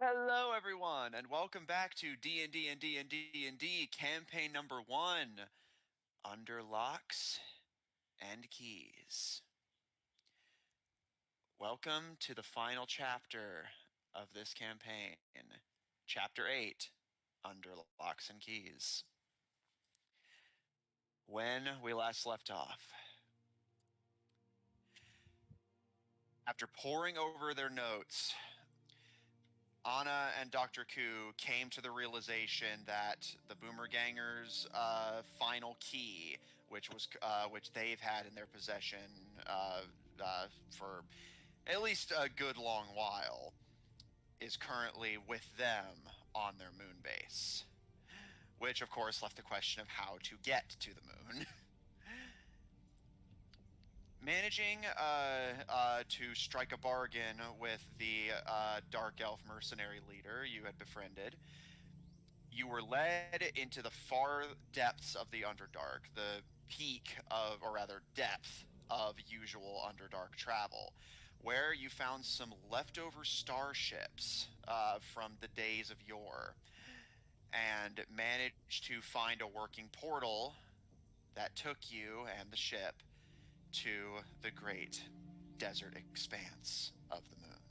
Hello, everyone, and welcome back to D&D&D&D&D campaign number 1, Under Locks and Keys. Welcome to the final chapter of this campaign, Chapter 8, Under Locks and Keys. When we last left off, after poring over their notes, Anna and Dr. Ku came to the realization that the Boomergangers' final key, which they've had in their possession for at least a good long while, is currently with them on their moon base. Which, of course, left the question of how to get to the moon. Managing to strike a bargain with the Dark Elf mercenary leader you had befriended, you were led into the far depths of the Underdark, the peak of, or rather depth of usual Underdark travel, where you found some leftover starships from the days of yore, and managed to find a working portal that took you and the ship to the great desert expanse of the moon.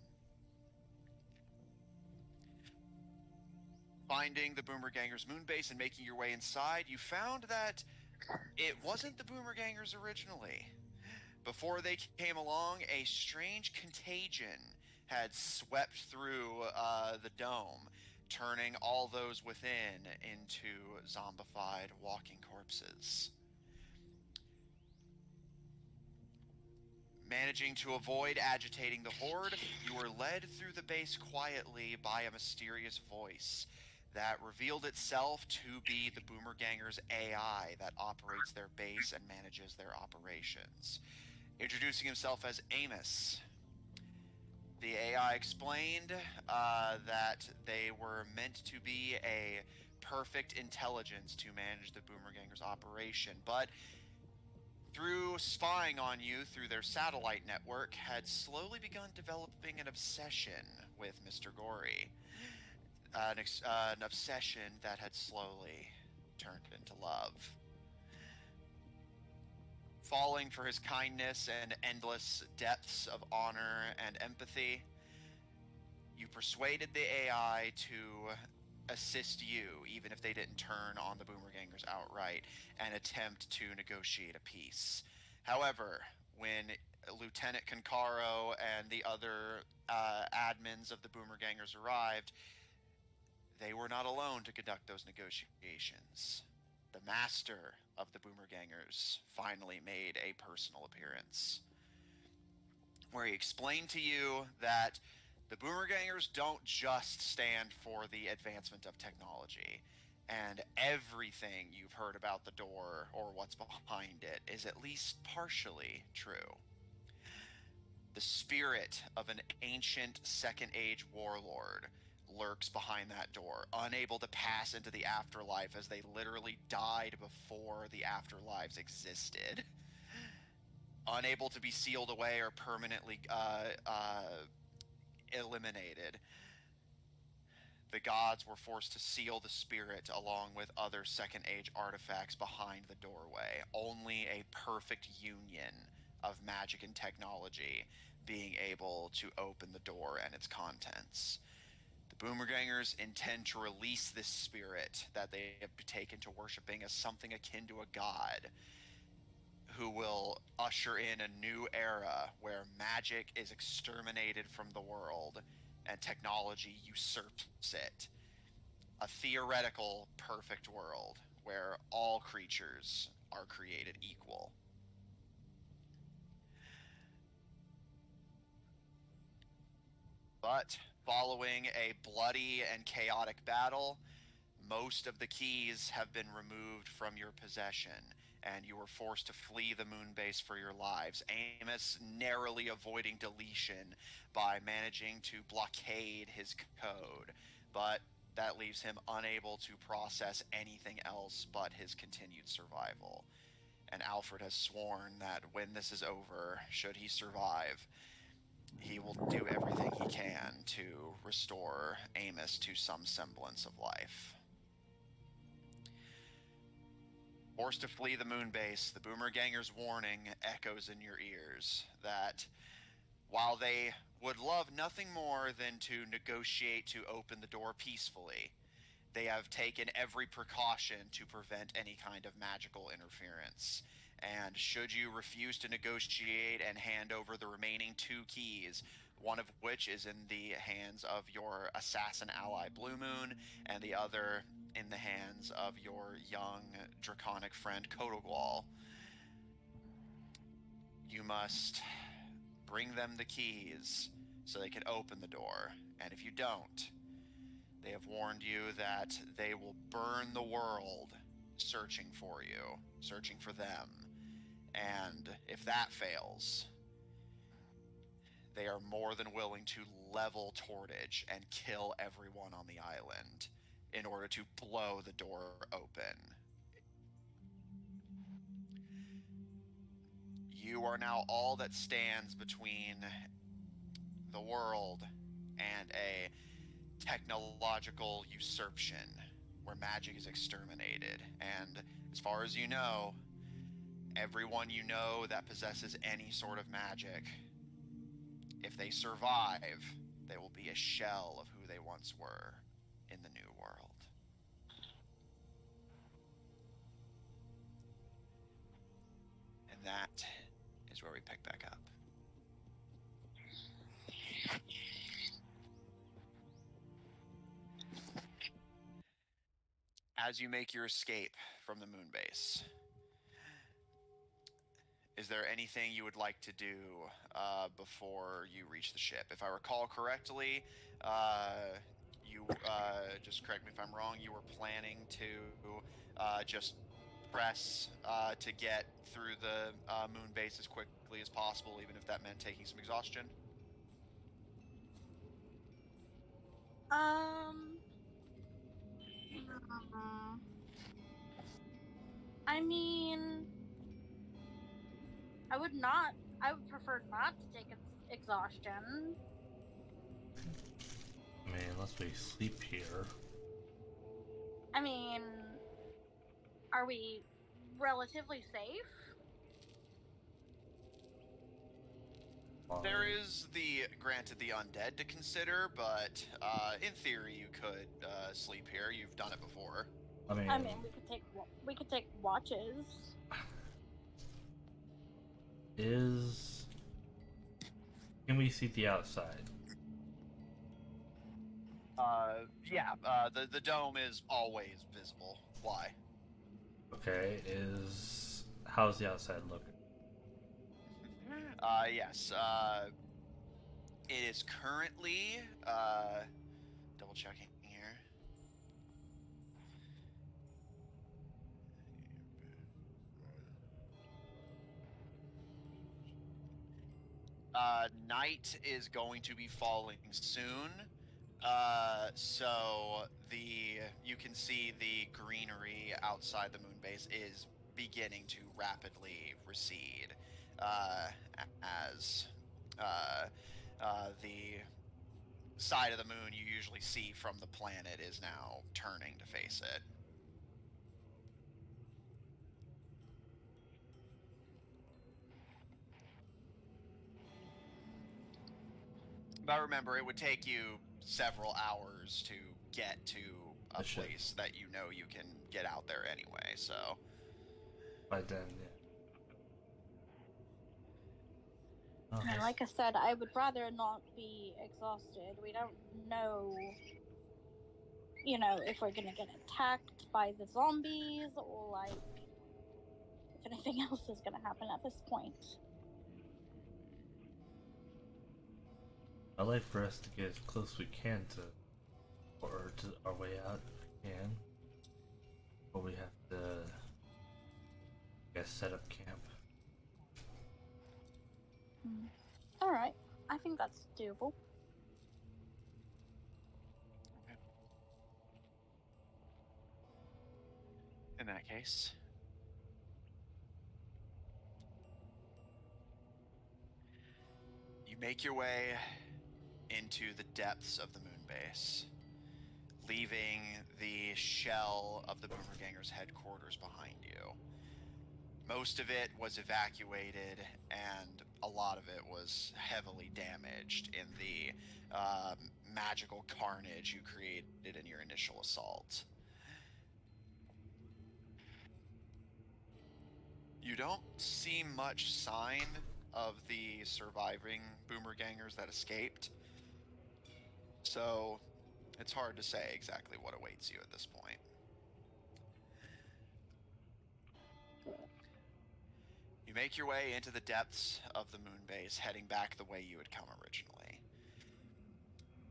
Finding the Boomergangers' moon base and making your way inside, you found that it wasn't the Boomergangers originally. Before they came along, a strange contagion had swept through the dome, turning all those within into zombified walking corpses. Managing to avoid agitating the horde, you were led through the base quietly by a mysterious voice that revealed itself to be the Boomergangers' AI that operates their base and manages their operations. Introducing himself as Amos, the AI explained that they were meant to be a perfect intelligence to manage the Boomergangers' operation, but through spying on you through their satellite network, had slowly begun developing an obsession with Mr. Gory. An obsession that had slowly turned into love. Falling for his kindness and endless depths of honor and empathy, you persuaded the AI to assist you, even if they didn't turn on the Boomergangers outright, and attempt to negotiate a peace. However, when Lieutenant Concaro and the other admins of the Boomergangers arrived, they were not alone to conduct those negotiations. The master of the Boomergangers finally made a personal appearance, where he explained to you that the Boomergangers don't just stand for the advancement of technology, and everything you've heard about the door or what's behind it is at least partially true. The spirit of an ancient Second Age warlord lurks behind that door, unable to pass into the afterlife as they literally died before the afterlives existed. Unable to be sealed away or permanently eliminated, the gods were forced to seal the spirit along with other Second Age artifacts behind the doorway. Only a perfect union of magic and technology being able to open the door and its contents. The Boomergangers intend to release this spirit that they have taken to worshiping as something akin to a god, who will usher in a new era where magic is exterminated from the world and technology usurps it. A theoretical perfect world where all creatures are created equal. But following a bloody and chaotic battle, most of the keys have been removed from your possession, and you were forced to flee the moon base for your lives. Amos narrowly avoiding deletion by managing to blockade his code, but that leaves him unable to process anything else but his continued survival. And Alfred has sworn that when this is over, should he survive, he will do everything he can to restore Amos to some semblance of life. Forced to flee the moon base, the Boomer Ganger's warning echoes in your ears that while they would love nothing more than to negotiate to open the door peacefully, they have taken every precaution to prevent any kind of magical interference. And should you refuse to negotiate and hand over the remaining 2 keys, one of which is in the hands of your assassin ally Blue Moon, and the other in the hands of your young draconic friend Kodogwal, you must bring them the keys so they can open the door. And if you don't, they have warned you that they will burn the world searching for you, searching for them. And if that fails, they are more than willing to level Tortage and kill everyone on the island in order to blow the door open. You are now all that stands between the world and a technological usurpation where magic is exterminated. And as far as you know, everyone you know that possesses any sort of magic, if they survive, they will be a shell of who they once were in the new world. And that is where we pick back up. As you make your escape from the moon base, is there anything you would like to do before you reach the ship? If I recall correctly, you just correct me if I'm wrong. You were planning to just press to get through the moon base as quickly as possible, even if that meant taking some exhaustion. Hmm, I mean, I would prefer not to take exhaustion. I mean, unless we sleep here. I mean, are we relatively safe? There is granted the undead to consider, but in theory you could sleep here. You've done it before. I mean, we could take watches. Can we see the outside? Yeah. The dome is always visible. Why? Okay, how's the outside looking? Yes. It is currently double checking here. Night is going to be falling soon. So you can see the greenery outside the moon base is beginning to rapidly recede as the side of the moon you usually see from the planet is now turning to face it. But remember, it would take you several hours to get to a place that you know you can get out there anyway, so. By then, yeah. Oh, and like I said, I would rather not be exhausted. We don't know, if we're gonna get attacked by the zombies or, like, if anything else is gonna happen at this point. I'd like for us to get as close as we can to our way out if we can. But we have to, set up camp. Alright, I think that's doable. Okay. In that case, you make your way into the depths of the moon base, leaving the shell of the Boomerganger's headquarters behind you. Most of it was evacuated, and a lot of it was heavily damaged in the magical carnage you created in your initial assault. You don't see much sign of the surviving Boomergangers that escaped, so it's hard to say exactly what awaits you at this point. You make your way into the depths of the moon base, heading back the way you had come originally.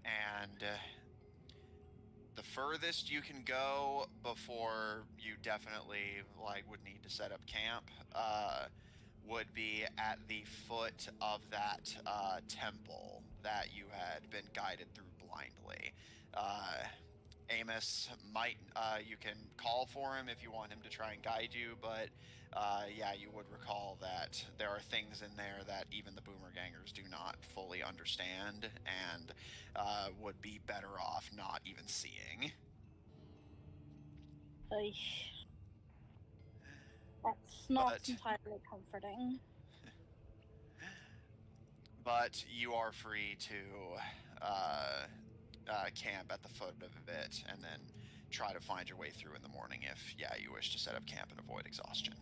And the furthest you can go before you definitely would need to set up camp would be at the foot of that temple that you had been guided through blindly. Amos might, you can call for him if you want him to try and guide you, but yeah, you would recall that there are things in there that even the Boomergangers do not fully understand, and would be better off not even seeing. That's not entirely comforting. But you are free to camp at the foot of it, and then try to find your way through in the morning if, yeah, you wish to set up camp and avoid exhaustion.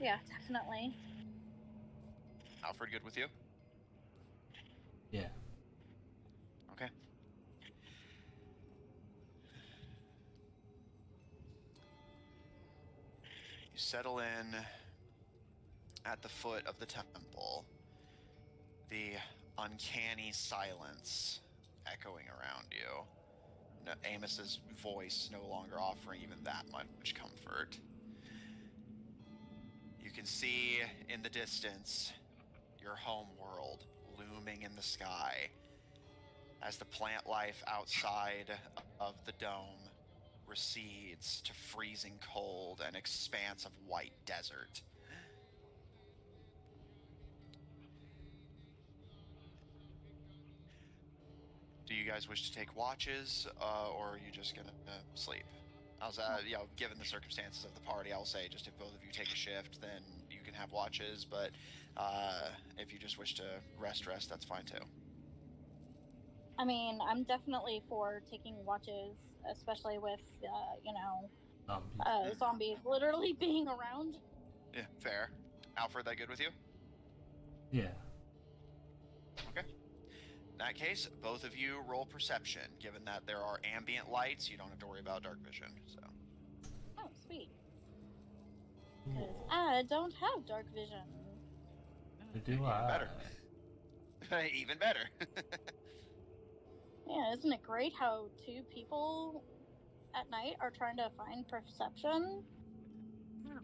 Yeah, definitely. Alfred, good with you? Yeah. Okay. You settle in at the foot of the temple, the uncanny silence echoing around you. No, Amos's voice no longer offering even that much comfort. You can see in the distance your home world looming in the sky as the plant life outside of the dome recedes to freezing cold and expanse of white desert. Do you guys wish to take watches, or are you just gonna sleep? How's that? Given the circumstances of the party, I'll say just if both of you take a shift, then you can have watches. But if you just wish to rest, that's fine too. I mean, I'm definitely for taking watches, especially with, zombies literally being around. Yeah, fair. Alfred, that good with you? Yeah. Okay. In that case, both of you roll perception. Given that there are ambient lights, you don't have to worry about dark vision. So. Oh, sweet. Because I don't have dark vision. Do I? Better. Even better. Yeah, isn't it great how two people at night are trying to find perception?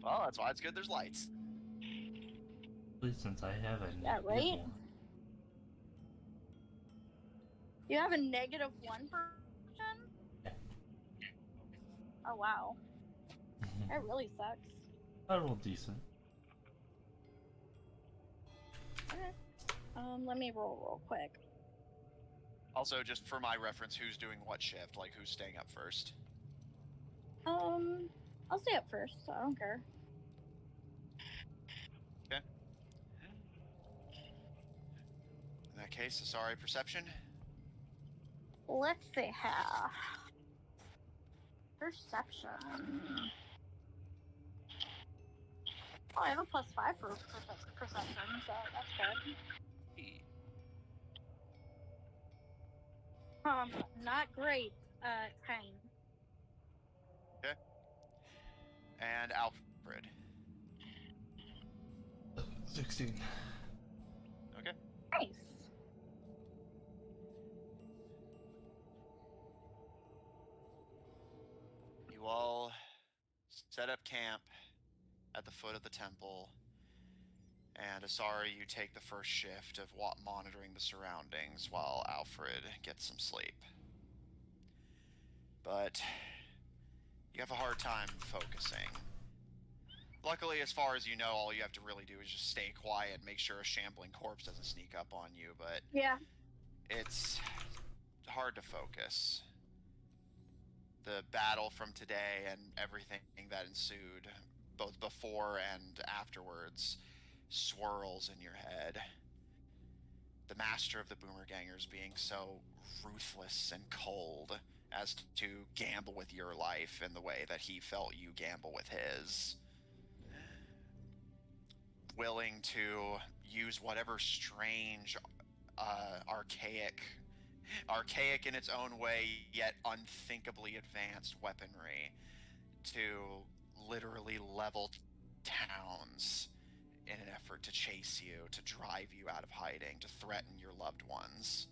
Well, that's why it's good there's lights. At least since I have a right? You have a -1 perception? Yeah. Oh, wow. That really sucks. I rolled decent. Okay. Let me roll real quick. Also, just for my reference, who's doing what shift? Like, who's staying up first? I'll stay up first, so I don't care. Okay. In that case, sorry, perception? Let's see here. Perception. Oh, I have a +5 for perception, so that's good. Not great. 10. Okay. And Alfred. 16. Okay. Nice. You all set up camp at the foot of the temple, and Asari, you take the first shift of monitoring the surroundings while Alfred gets some sleep. But you have a hard time focusing. Luckily, as far as you know, all you have to really do is just stay quiet and make sure a shambling corpse doesn't sneak up on you, but Yeah. it's hard to focus. The battle from today and everything that ensued, both before and afterwards, swirls in your head. The master of the Boomergangers being so ruthless and cold as to gamble with your life in the way that he felt you gamble with his. Willing to use whatever strange, archaic in its own way, yet unthinkably advanced weaponry to literally level towns in an effort to chase you, to drive you out of hiding, to threaten your loved ones.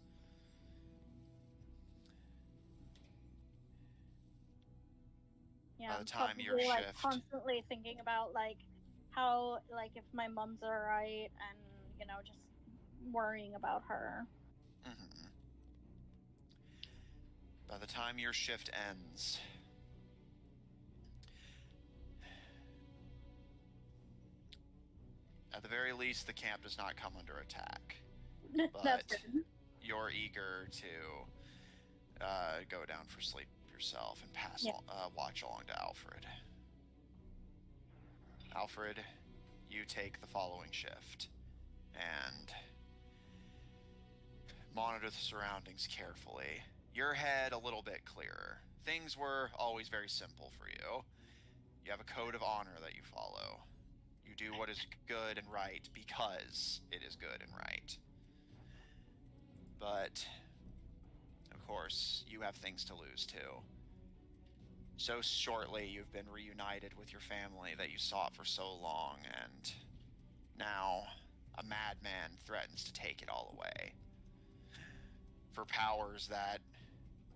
Yeah, By the time probably, your like, shift, constantly thinking about, like, how, like, if my mom's alright, and, you know, just worrying about her. Mhm. By the time your shift ends, at the very least, the camp does not come under attack. That's But good. you're eager to go down for sleep yourself and Yeah. watch along to Alfred. Alfred, you take the following shift and monitor the surroundings carefully. Your head a little bit clearer. Things were always very simple for you. You have a code of honor that you follow. You do what is good and right because it is good and right. But, of course, you have things to lose too. So shortly you've been reunited with your family that you sought for so long, and now a madman threatens to take it all away. For powers that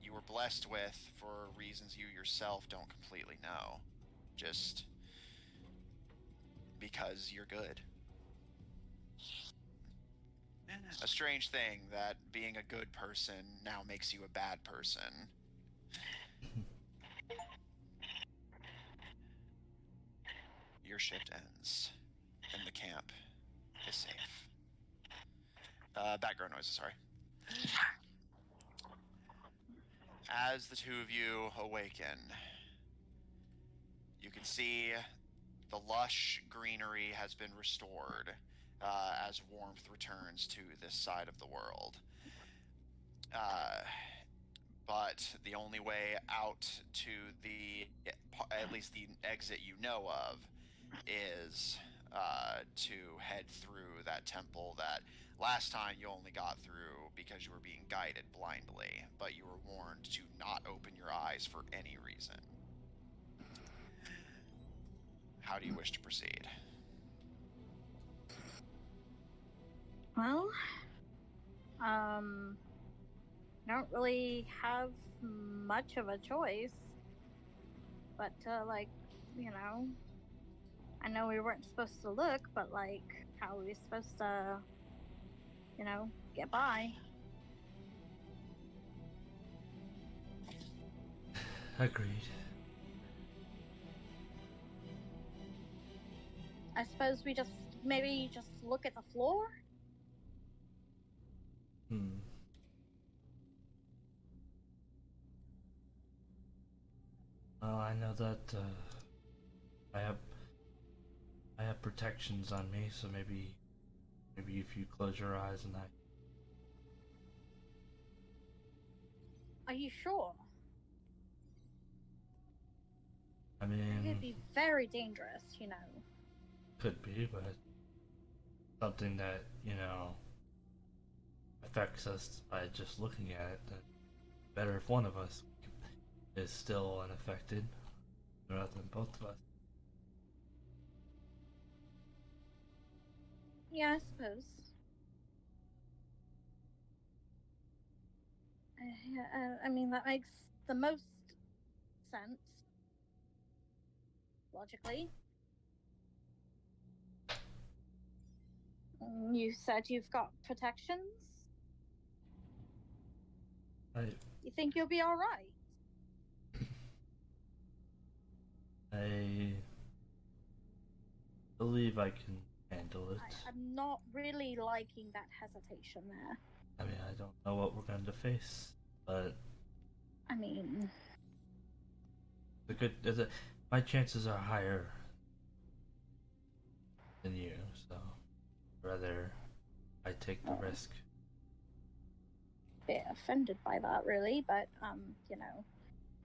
you were blessed with for reasons you yourself don't completely know. Just because you're good. A strange thing that being a good person now makes you a bad person. Your shift ends, and the camp is safe. Background noises, sorry. As the two of you awaken, you can see the lush greenery has been restored as warmth returns to this side of the world. But the only way out to at least the exit you know of, is to head through that temple that last time you only got through because you were being guided blindly, but you were warned to not open your eyes for any reason. How do you wish to proceed? Well, don't really have much of a choice, but to, like, you know, I know we weren't supposed to look, but, like, how are we supposed to, you know, get by? Agreed. I suppose we maybe just look at the floor? Well, I know that I have protections on me, so maybe if you close your eyes and Are you sure? I It mean, could be very dangerous, you know. could be, but something that, affects us by just looking at it, then better if one of us is still unaffected rather than both of us. Yeah, I suppose. I mean, that makes the most sense. Logically. You said you've got protections? You think you'll be alright? I believe I can handle it. I'm not really liking that hesitation there. I mean, I don't know what we're going to face, but I mean, my chances are higher than you, so rather I take the risk. Bit offended by that, really, but you know,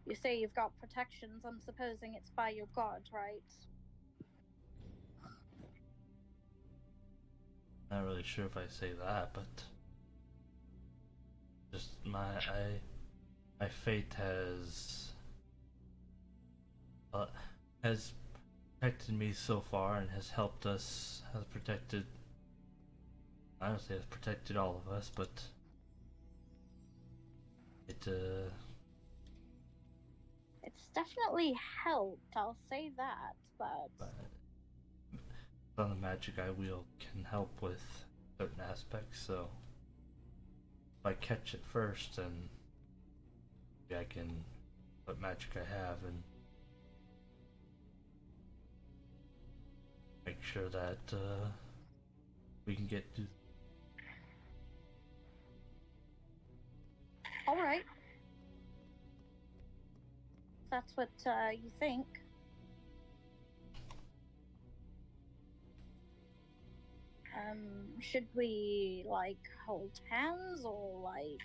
you say you've got protections. I'm supposing it's by your god, right? Not really sure if I say that, but just my fate has protected me so far and has helped us, has protected, I don't say has protected all of us, but It's definitely helped, I'll say that, but on the magic I wield can help with certain aspects, so if I catch it first, then maybe I can what magic I have and make sure that we can get to. all right. That's what you think. Should we like hold hands or like?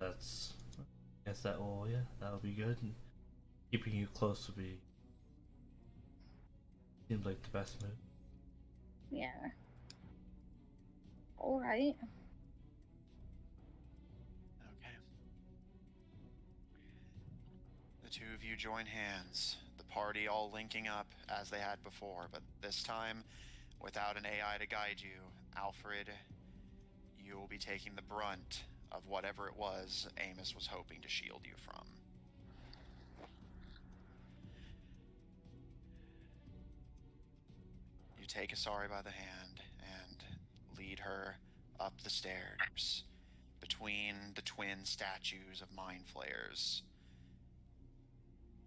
That's. I guess that will, yeah, that'll be good. And keeping you close will be. Seems like the best move. Yeah. All right. Okay. The two of you join hands, the party all linking up as they had before, but this time, without an AI to guide you, Alfred, you will be taking the brunt of whatever it was Amos was hoping to shield you from. You take Asari by the hand and lead her up the stairs between the twin statues of mind flayers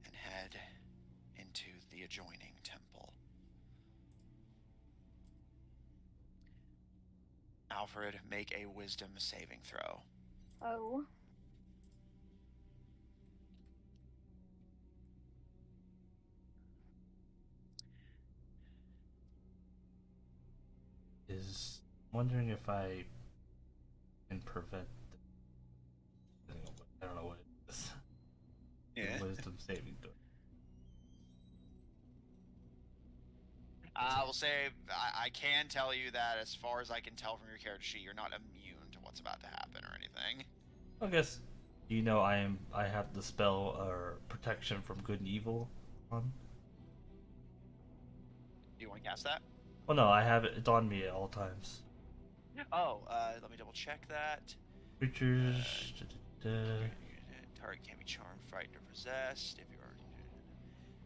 and head into the adjoining temple. Alfred, make a wisdom saving throw. Oh. Is wondering if I can prevent. I don't know what it is. Yeah. Wisdom saving throw. I will say, I can tell you that as far as I can tell from your character sheet, you're not immune to what's about to happen or anything. I guess you know I have the spell or protection from good and evil on. Do you want to cast that? Well, no, I have it. It's on me at all times. Oh, let me double check that. Creatures. Target can be charmed, frightened, or possessed. If you're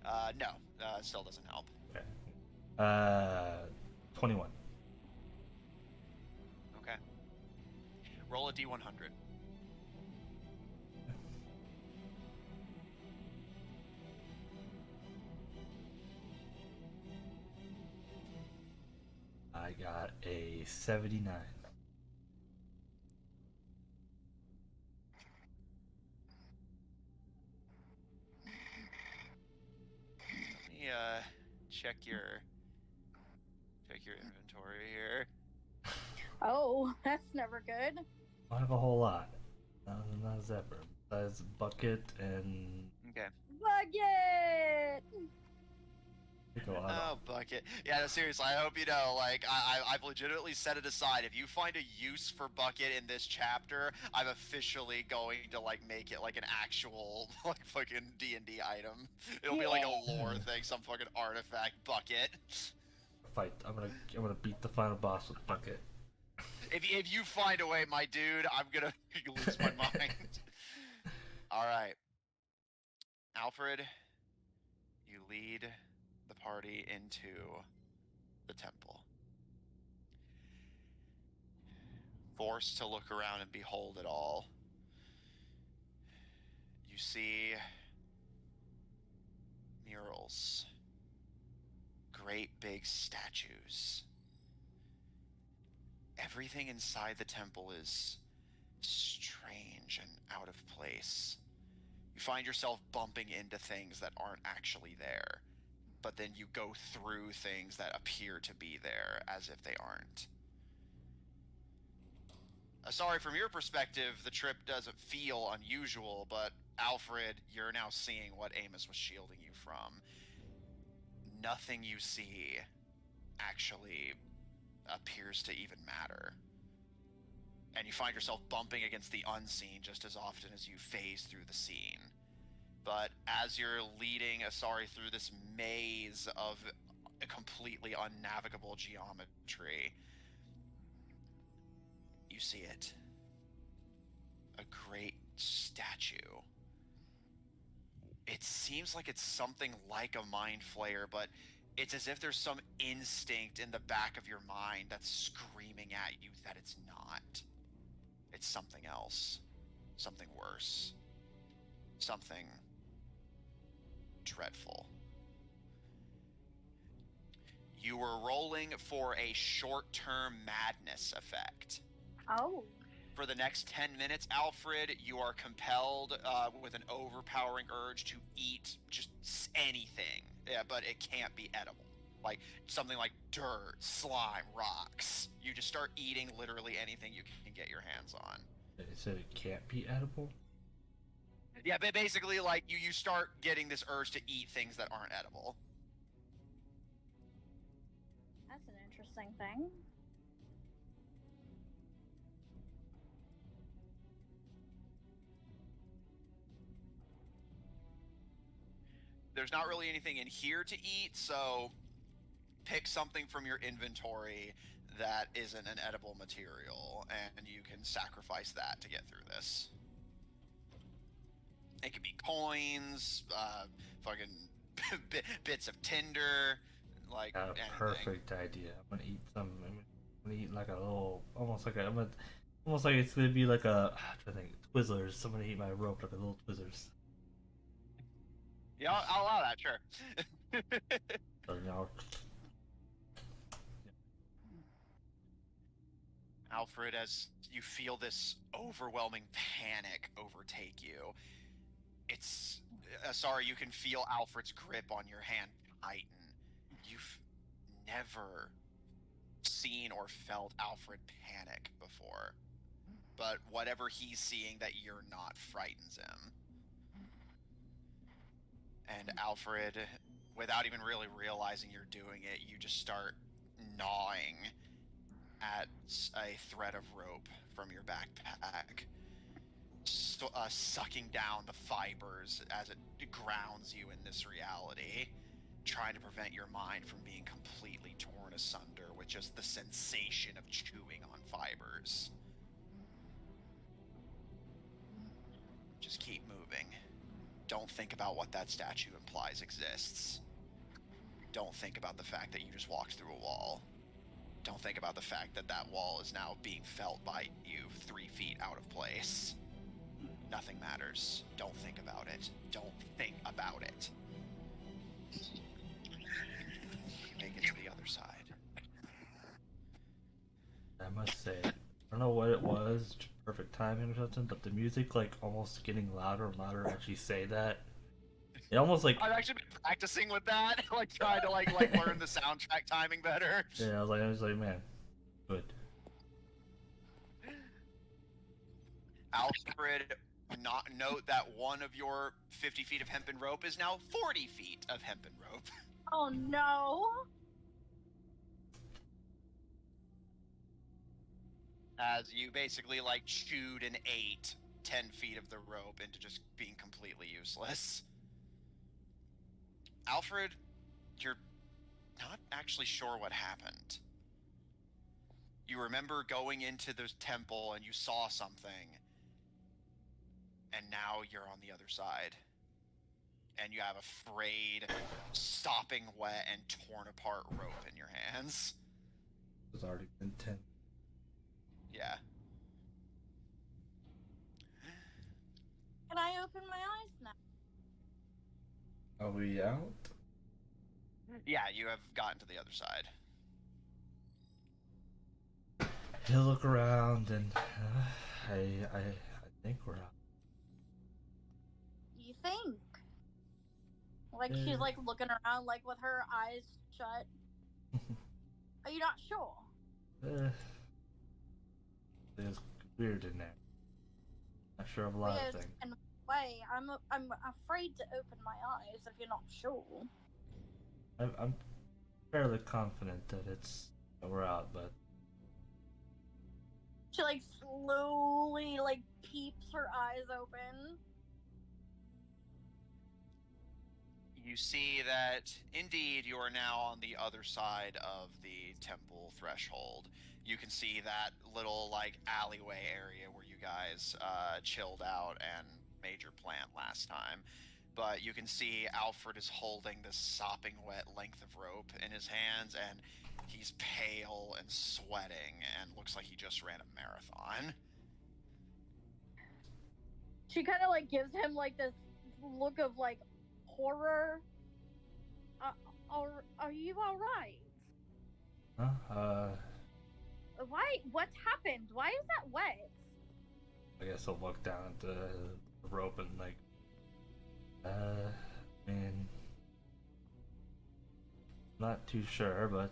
already. No, still doesn't help. Okay. 21. Okay. Roll a d100. I got a 79. Let me check your inventory here. Oh, that's never good. I have a whole lot. Not as ever. Besides bucket and. Okay. Bucket! Oh, bucket. Yeah, no, seriously, I hope you know, like, I've legitimately set it aside. If you find a use for bucket in this chapter, I'm officially going to, like, make it, like, an actual, like, fucking D&D item. It'll be like a lore thing, some fucking artifact bucket. Fight. I'm gonna beat the final boss with bucket. If you find a way, my dude, I'm gonna lose my mind. Alright. Alfred, you lead the party into the temple. Forced to look around and behold it all, you see murals. Great big statues. Everything inside the temple is strange and out of place. You find yourself bumping into things that aren't actually there, but then you go through things that appear to be there as if they aren't. Sorry, from your perspective, the trip doesn't feel unusual, but Alfred, you're now seeing what Amos was shielding you from. Nothing you see actually appears to even matter. And you find yourself bumping against the unseen just as often as you phase through the scene. But as you're leading Asari through this maze of a completely unnavigable geometry, you see it. A great statue. It seems like it's something like a mind flayer, but it's as if there's some instinct in the back of your mind that's screaming at you that it's not. It's something else. Something worse. Something dreadful. You were rolling for a short-term madness effect. Oh. For the next 10 minutes, Alfred, you are compelled with an overpowering urge to eat just anything. Yeah, but it can't be edible. Like something like dirt, slime, rocks. You just start eating literally anything you can get your hands on. It said it can't be edible? Yeah, but basically, like, you start getting this urge to eat things that aren't edible. That's an interesting thing. There's not really anything in here to eat, so pick something from your inventory that isn't an edible material, and you can sacrifice that to get through this. It could be coins, fucking bits of tinder, like Got a anything. perfect idea. I'm gonna eat some. I'm gonna eat like a little, almost like it's gonna be like a. I'm trying to think, Twizzlers. I'm gonna eat my rope like a little Twizzlers. Yeah, I'll allow that, sure. So now, Alfred, as you feel this overwhelming panic overtake you, it's sorry, you can feel Alfred's grip on your hand tighten. You've never seen or felt Alfred panic before, but whatever he's seeing that you're not frightens him. And Alfred, without even really realizing you're doing it, you just start gnawing at a thread of rope from your backpack, sucking down the fibers as it grounds you in this reality, trying to prevent your mind from being completely torn asunder with just the sensation of chewing on fibers. Just keep moving. Don't think about what that statue implies exists. Don't think about the fact that you just walked through a wall. Don't think about the fact that that wall is now being felt by you 3 feet out of place. Nothing matters. Don't think about it. Don't think about it. Make it to the other side. I must say, I don't know what it was, perfect timing or something, but the music like almost getting louder and louder. Actually, say that. It almost like I've actually been practicing with that, like trying to like learn the soundtrack timing better. yeah, I was like, man, good. Alfred, note that one of your 50 feet of hempen rope is now 40 feet of hempen rope. Oh no! As you basically like chewed and ate 10 feet of the rope into just being completely useless. Alfred, you're not actually sure what happened. You remember going into the temple and you saw something, and now you're on the other side. And you have a frayed, sopping wet, and torn apart rope in your hands. It's already been 10. Yeah. Can I open my eyes now? Are we out? Yeah, you have gotten to the other side. You look around, and I think we're out. You think? Like Yeah. she's like looking around, like with her eyes shut. Are you not sure? It's weird in there. Not sure of a lot Weird of things. in a way. I'm afraid to open my eyes if you're not sure. I'm fairly confident that we're out, but She like slowly like peeps her eyes open. You see that indeed you are now on the other side of the temple threshold. You can see that little like alleyway area where you guys chilled out and made your plan last time. But you can see Alfred is holding this sopping wet length of rope in his hands, and he's pale and sweating and looks like he just ran a marathon. She kind of like gives him like this look of like horror. Are you all right? huh? Why? What happened? Why is that wet? I guess I'll look down at the rope and like, I mean, not too sure, but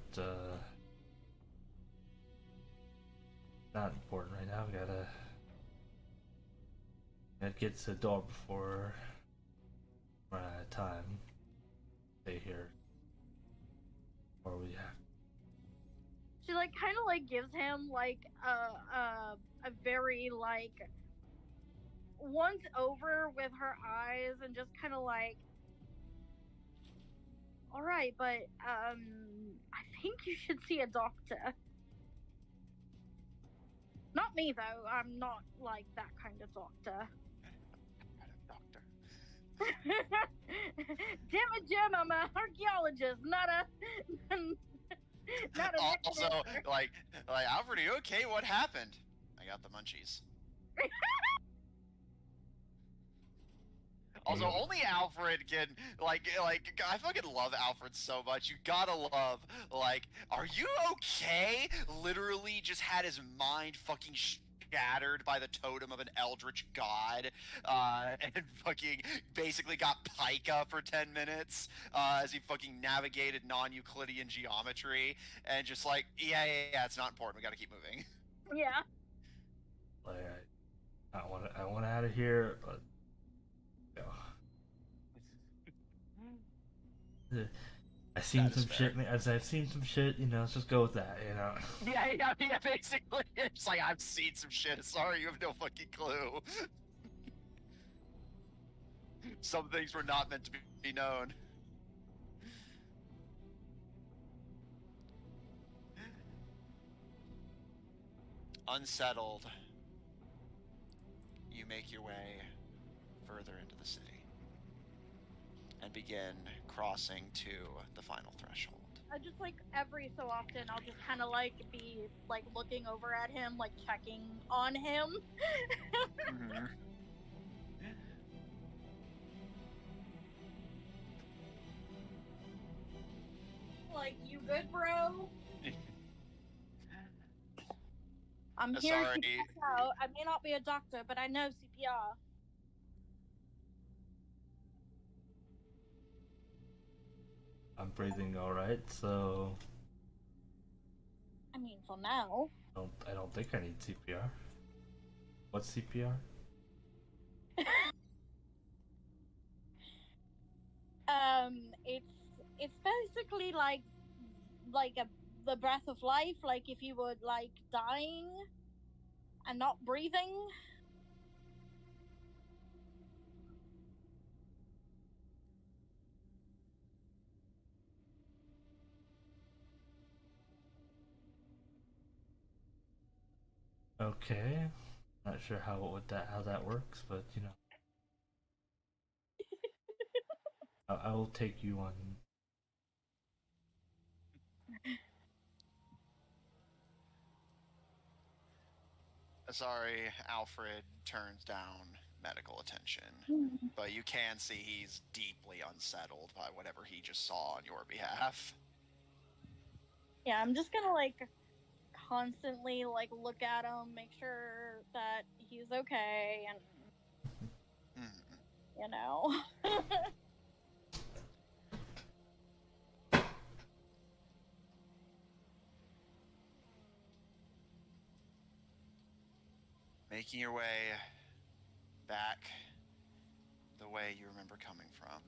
not important right now. We gotta get to the door before we're out of time. Stay here, or we have. She like kind of like gives him like a very like once over with her eyes and just kind of like, all right, but I think you should see a doctor. Not me though. I'm not like that kind of doctor. Doctor. Damn it, Jim! I'm an archaeologist, not a not a Also, veterinarian. like Alfred, are you okay? What happened? I got the munchies. Also, only Alfred can like I fucking love Alfred so much. You gotta love are you okay? Literally just had his mind fucking shattered by the totem of an eldritch god, and fucking basically got pica for 10 minutes as he fucking navigated non-Euclidean geometry, and just like yeah, it's not important. We gotta keep moving. Yeah. Like, I want out of here. But, I've seen some shit, man. I've seen some shit, let's just go with that, Yeah, basically. It's like, I've seen some shit. Sorry, you have no fucking clue. Some things were not meant to be known. Unsettled, you make your way further into the city and begin crossing to the final threshold. I just like every so often I'll just kind of like be like looking over at him, like checking on him. Mm-hmm. Like, you good, bro? I'm here Sorry. to check out. I may not be a doctor, but I know CPR. I'm breathing all right, so I mean, for now. I don't think I need CPR. What's CPR? It's basically like the breath of life. Like if you were like dying and not breathing. Okay, not sure how that works, but I will take you on. Sorry, Alfred turns down medical attention. Hmm. But you can see he's deeply unsettled by whatever he just saw on your behalf. Yeah, I'm just gonna like constantly like look at him, make sure that he's okay, and you know. Making your way back the way you remember coming from.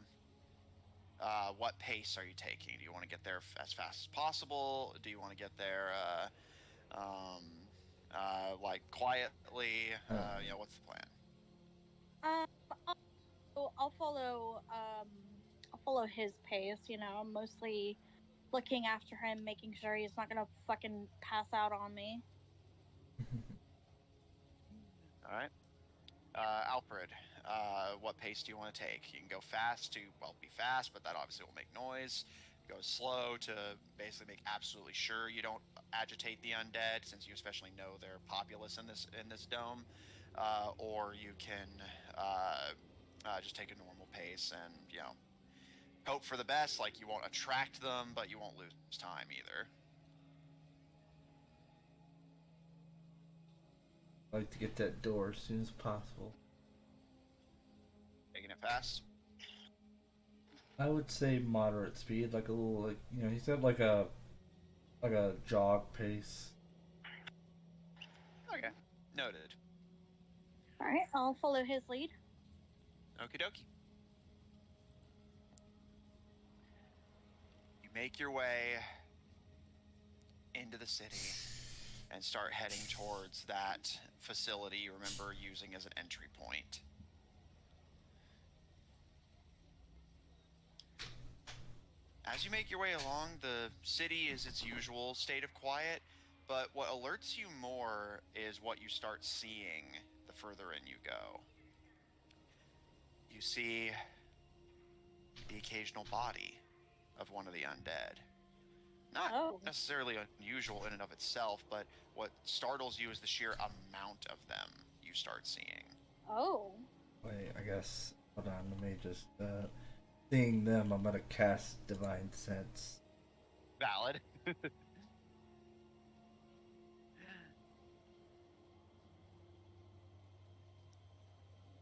What pace are you taking? Do you want to get there as fast as possible? Do you want to get there, like quietly? What's the plan? I'll follow. I'll follow his pace. You know, mostly looking after him, making sure he's not gonna fucking pass out on me. All right. Alfred, what pace do you want to take? You can go fast to, well, be fast, but that obviously will make noise. Go slow to basically make absolutely sure you don't agitate the undead, since you especially know they're populous in this dome. Or you can just take a normal pace and, hope for the best. Like, you won't attract them, but you won't lose time either. I'd like to get that door as soon as possible. Taking it fast? I would say moderate speed, like a little, like, he said like a jog pace. Okay. Noted. All right, I'll follow his lead. Okie dokie. You make your way into the city and start heading towards that facility you remember using as an entry point. As you make your way along, the city is its usual state of quiet, but what alerts you more is what you start seeing the further in you go. You see the occasional body of one of the undead. Not necessarily unusual in and of itself, but what startles you is the sheer amount of them you start seeing. Oh. Wait, I guess. Hold on, let me just. Seeing them, I'm gonna cast Divine Sense. Valid.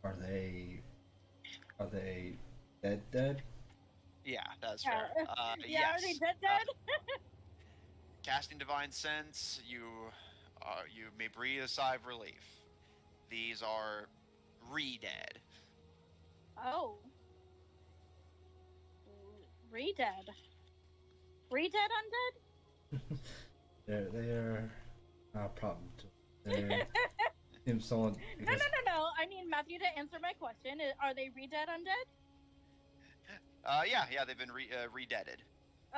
Are they dead? Yeah, that's fair. Yeah, yes. are they dead? Casting Divine Sense, you may breathe a sigh of relief. These are re-dead. Oh. Re-dead. Re-dead undead? They're not a problem. Seems someone. No. I need Matthew to answer my question. Are they re-dead undead? Yeah, they've been re-deaded.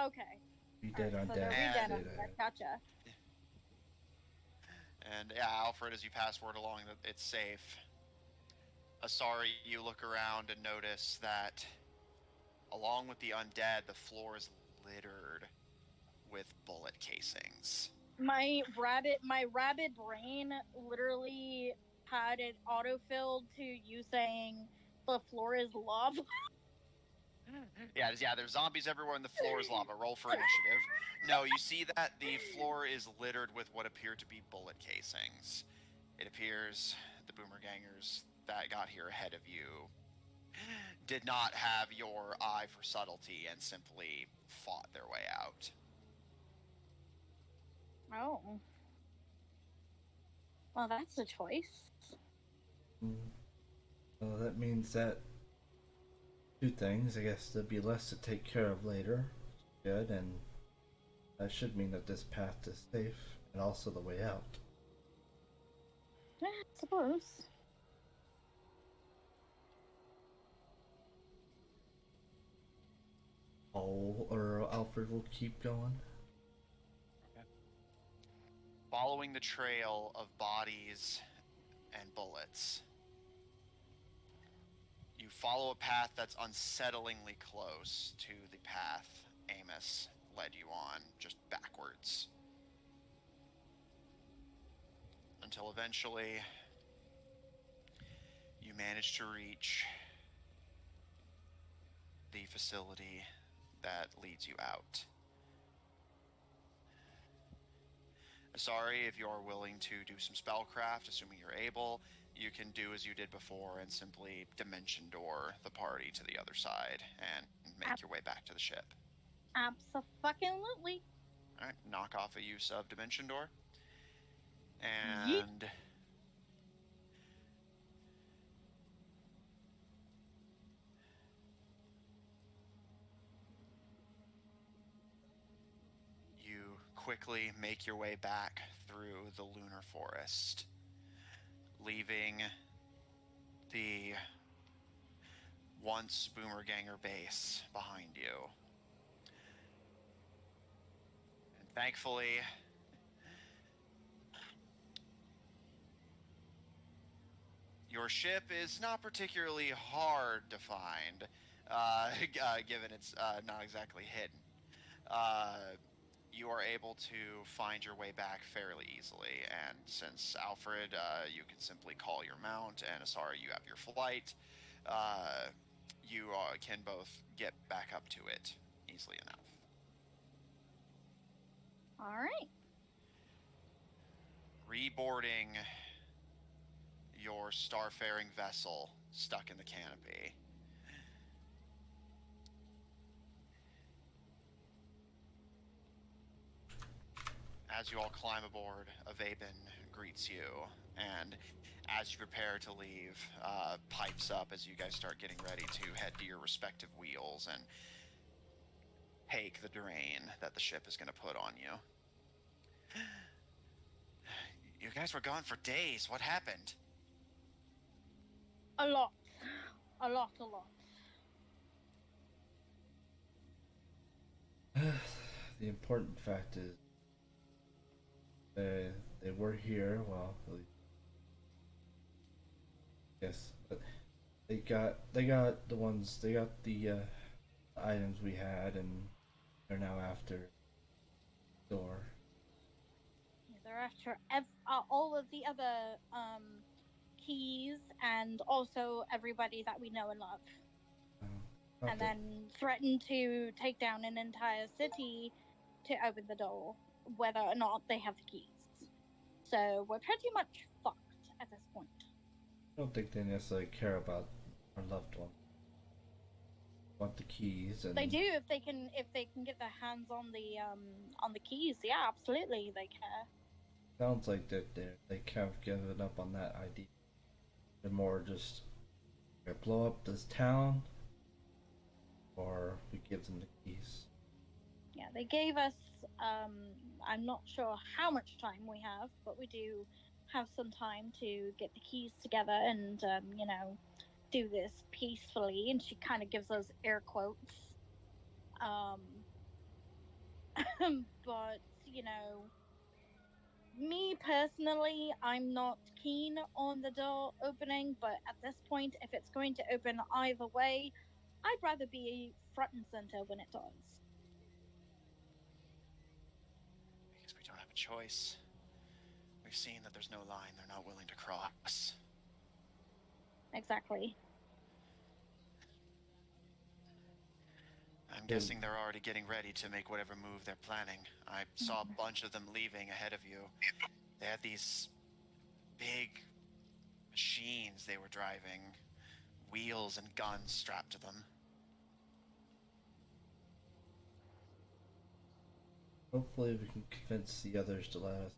Okay. Re-dead Right, undead. so they're re-dead undead. Gotcha. And yeah, Alfred, as you pass word along that it's safe, Asari, you look around and notice that along with the undead, the floor is littered with bullet casings. My rabid brain literally had it autofilled to you saying the floor is lava. Yeah, there's zombies everywhere and the floor is lava. Roll for initiative. No, you see that the floor is littered with what appear to be bullet casings. It appears the boomer gangers that got here ahead of you did not have your eye for subtlety and simply fought their way out. Oh. Well, that's a choice. Well, that means that two things. I guess there'll be less to take care of later. Good, and that should mean that this path is safe and also the way out. Yeah, I suppose. Alfred will keep going. Okay. Following the trail of bodies and bullets, you follow a path that's unsettlingly close to the path Amos led you on, just backwards. Until eventually, You manage to reach the facility that leads you out. Sorry, if you're willing to do some spellcraft, assuming you're able, you can do as you did before and simply dimension door the party to the other side and make your way back to the ship. Abso-fucking-lutely. Alright, knock off a use of dimension door. Yeet. And you quickly make your way back through the lunar forest, leaving the once Boomerganger base behind you. And thankfully, your ship is not particularly hard to find, given it's not exactly hidden. You are able to find your way back fairly easily, and since Alfred, you can simply call your mount, and Asari, you have your flight, you can both get back up to it easily enough. All right. Reboarding your starfaring vessel stuck in the canopy. As you all climb aboard, Avaben greets you, and as you prepare to leave, pipes up as you guys start getting ready to head to your respective wheels and take the drain that the ship is going to put on you. You guys were gone for days. What happened? A lot. A lot. The important fact is they were here. Well, at least, yes, but they got the items we had, and they're now after door. They're after all of the other keys and also everybody that we know and love. And then threaten to take down an entire city to open the door, whether or not they have the keys. So we're pretty much fucked at this point. I don't think they necessarily care about our loved one. Want the keys, and they do if they can get their hands on the keys. Yeah, absolutely, they care. Sounds like that they kind of given up on that idea. They're more just blow up this town, or we give them the keys. Yeah, they gave us. I'm not sure how much time we have, but we do have some time to get the keys together and do this peacefully. And she kind of gives us air quotes. But me personally, I'm not keen on the door opening, but at this point, if it's going to open either way, I'd rather be front and center when it does. Because we don't have a choice. We've seen that there's no line they're not willing to cross. Exactly. I'm guessing they're already getting ready to make whatever move they're planning. I saw a bunch of them leaving ahead of you. They had these big machines they were driving, wheels and guns strapped to them. Hopefully we can convince the others to let us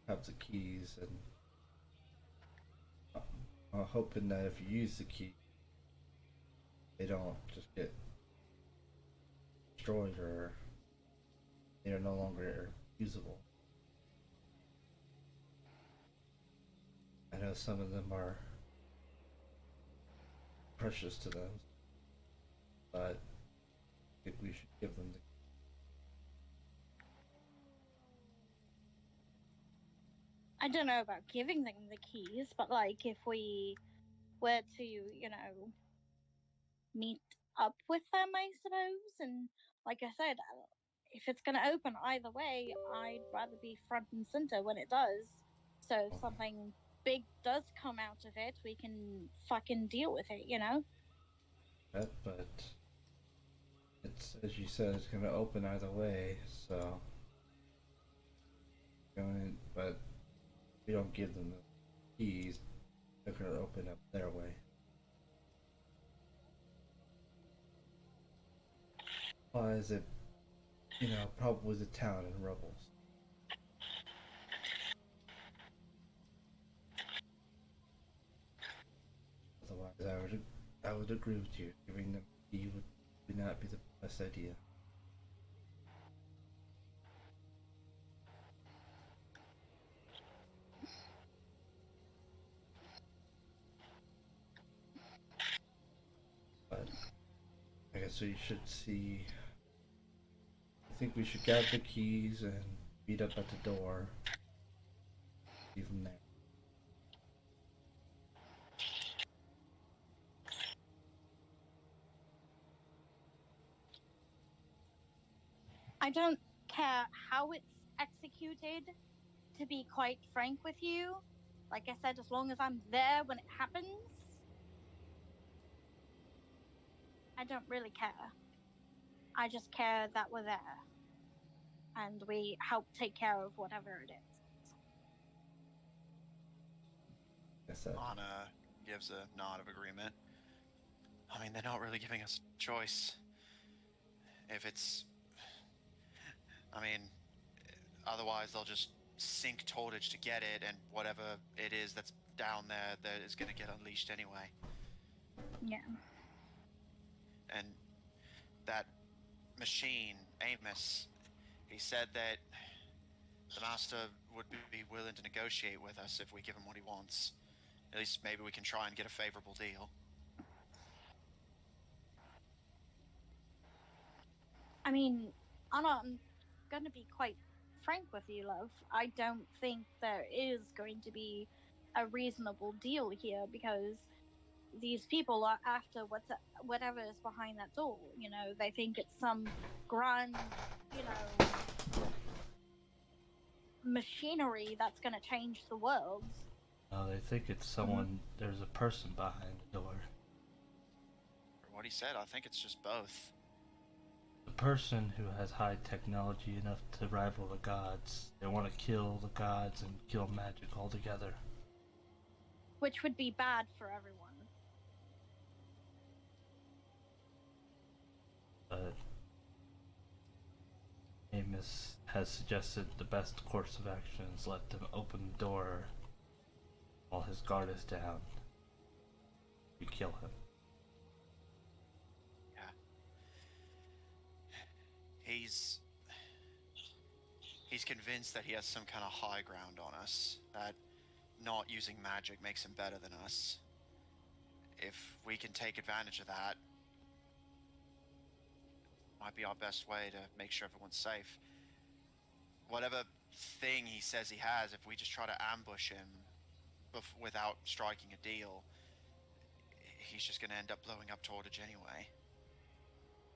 have the keys, and I'm hoping that if you use the key, they don't just get destroyed or they are no longer usable. I know some of them are precious to them, but I think we should give them the I don't know about giving them the keys, but like if we were to, meet up with them, I suppose, and like I said, if it's going to open either way, I'd rather be front and center when it does. So if something big does come out of it, we can fucking deal with it, you know? But it's, as you said, it's gonna open either way, so but we don't give them the keys, they're gonna open up their way. Why is it, probably the town and rebels? Otherwise, I would agree with you. Giving them the key would not be the best idea. But I guess we should see. I think we should grab the keys and beat up at the door. Leave them there. I don't care how it's executed, to be quite frank with you. Like I said, as long as I'm there when it happens, I don't really care. I just care that we're there. And we help take care of whatever it is. Yes, sir. Anna gives a nod of agreement. I mean, they're not really giving us a choice. If it's... I mean, otherwise they'll just sink Tortage to get it, and whatever it is that's down there that is going to get unleashed anyway. Yeah. And that machine, Amos, he said that the Master would be willing to negotiate with us if we give him what he wants. At least maybe we can try and get a favorable deal. I mean, Anna, I'm gonna be quite frank with you, love. I don't think there is going to be a reasonable deal here, because these people are after whatever is behind that door. You know, they think it's some grand, machinery that's going to change the world. No, they think it's someone. There's a person behind the door. For what he said, I think it's just both. The person who has high technology enough to rival the gods. They want to kill the gods and kill magic altogether. Which would be bad for everyone. But Amos has suggested the best course of action is let them open the door while his guard is down. We kill him. Yeah. He's convinced that he has some kind of high ground on us, that not using magic makes him better than us. If we can take advantage of that, might be our best way to make sure everyone's safe. Whatever thing he says he has, if we just try to ambush him without striking a deal, he's just going to end up blowing up Tortage anyway.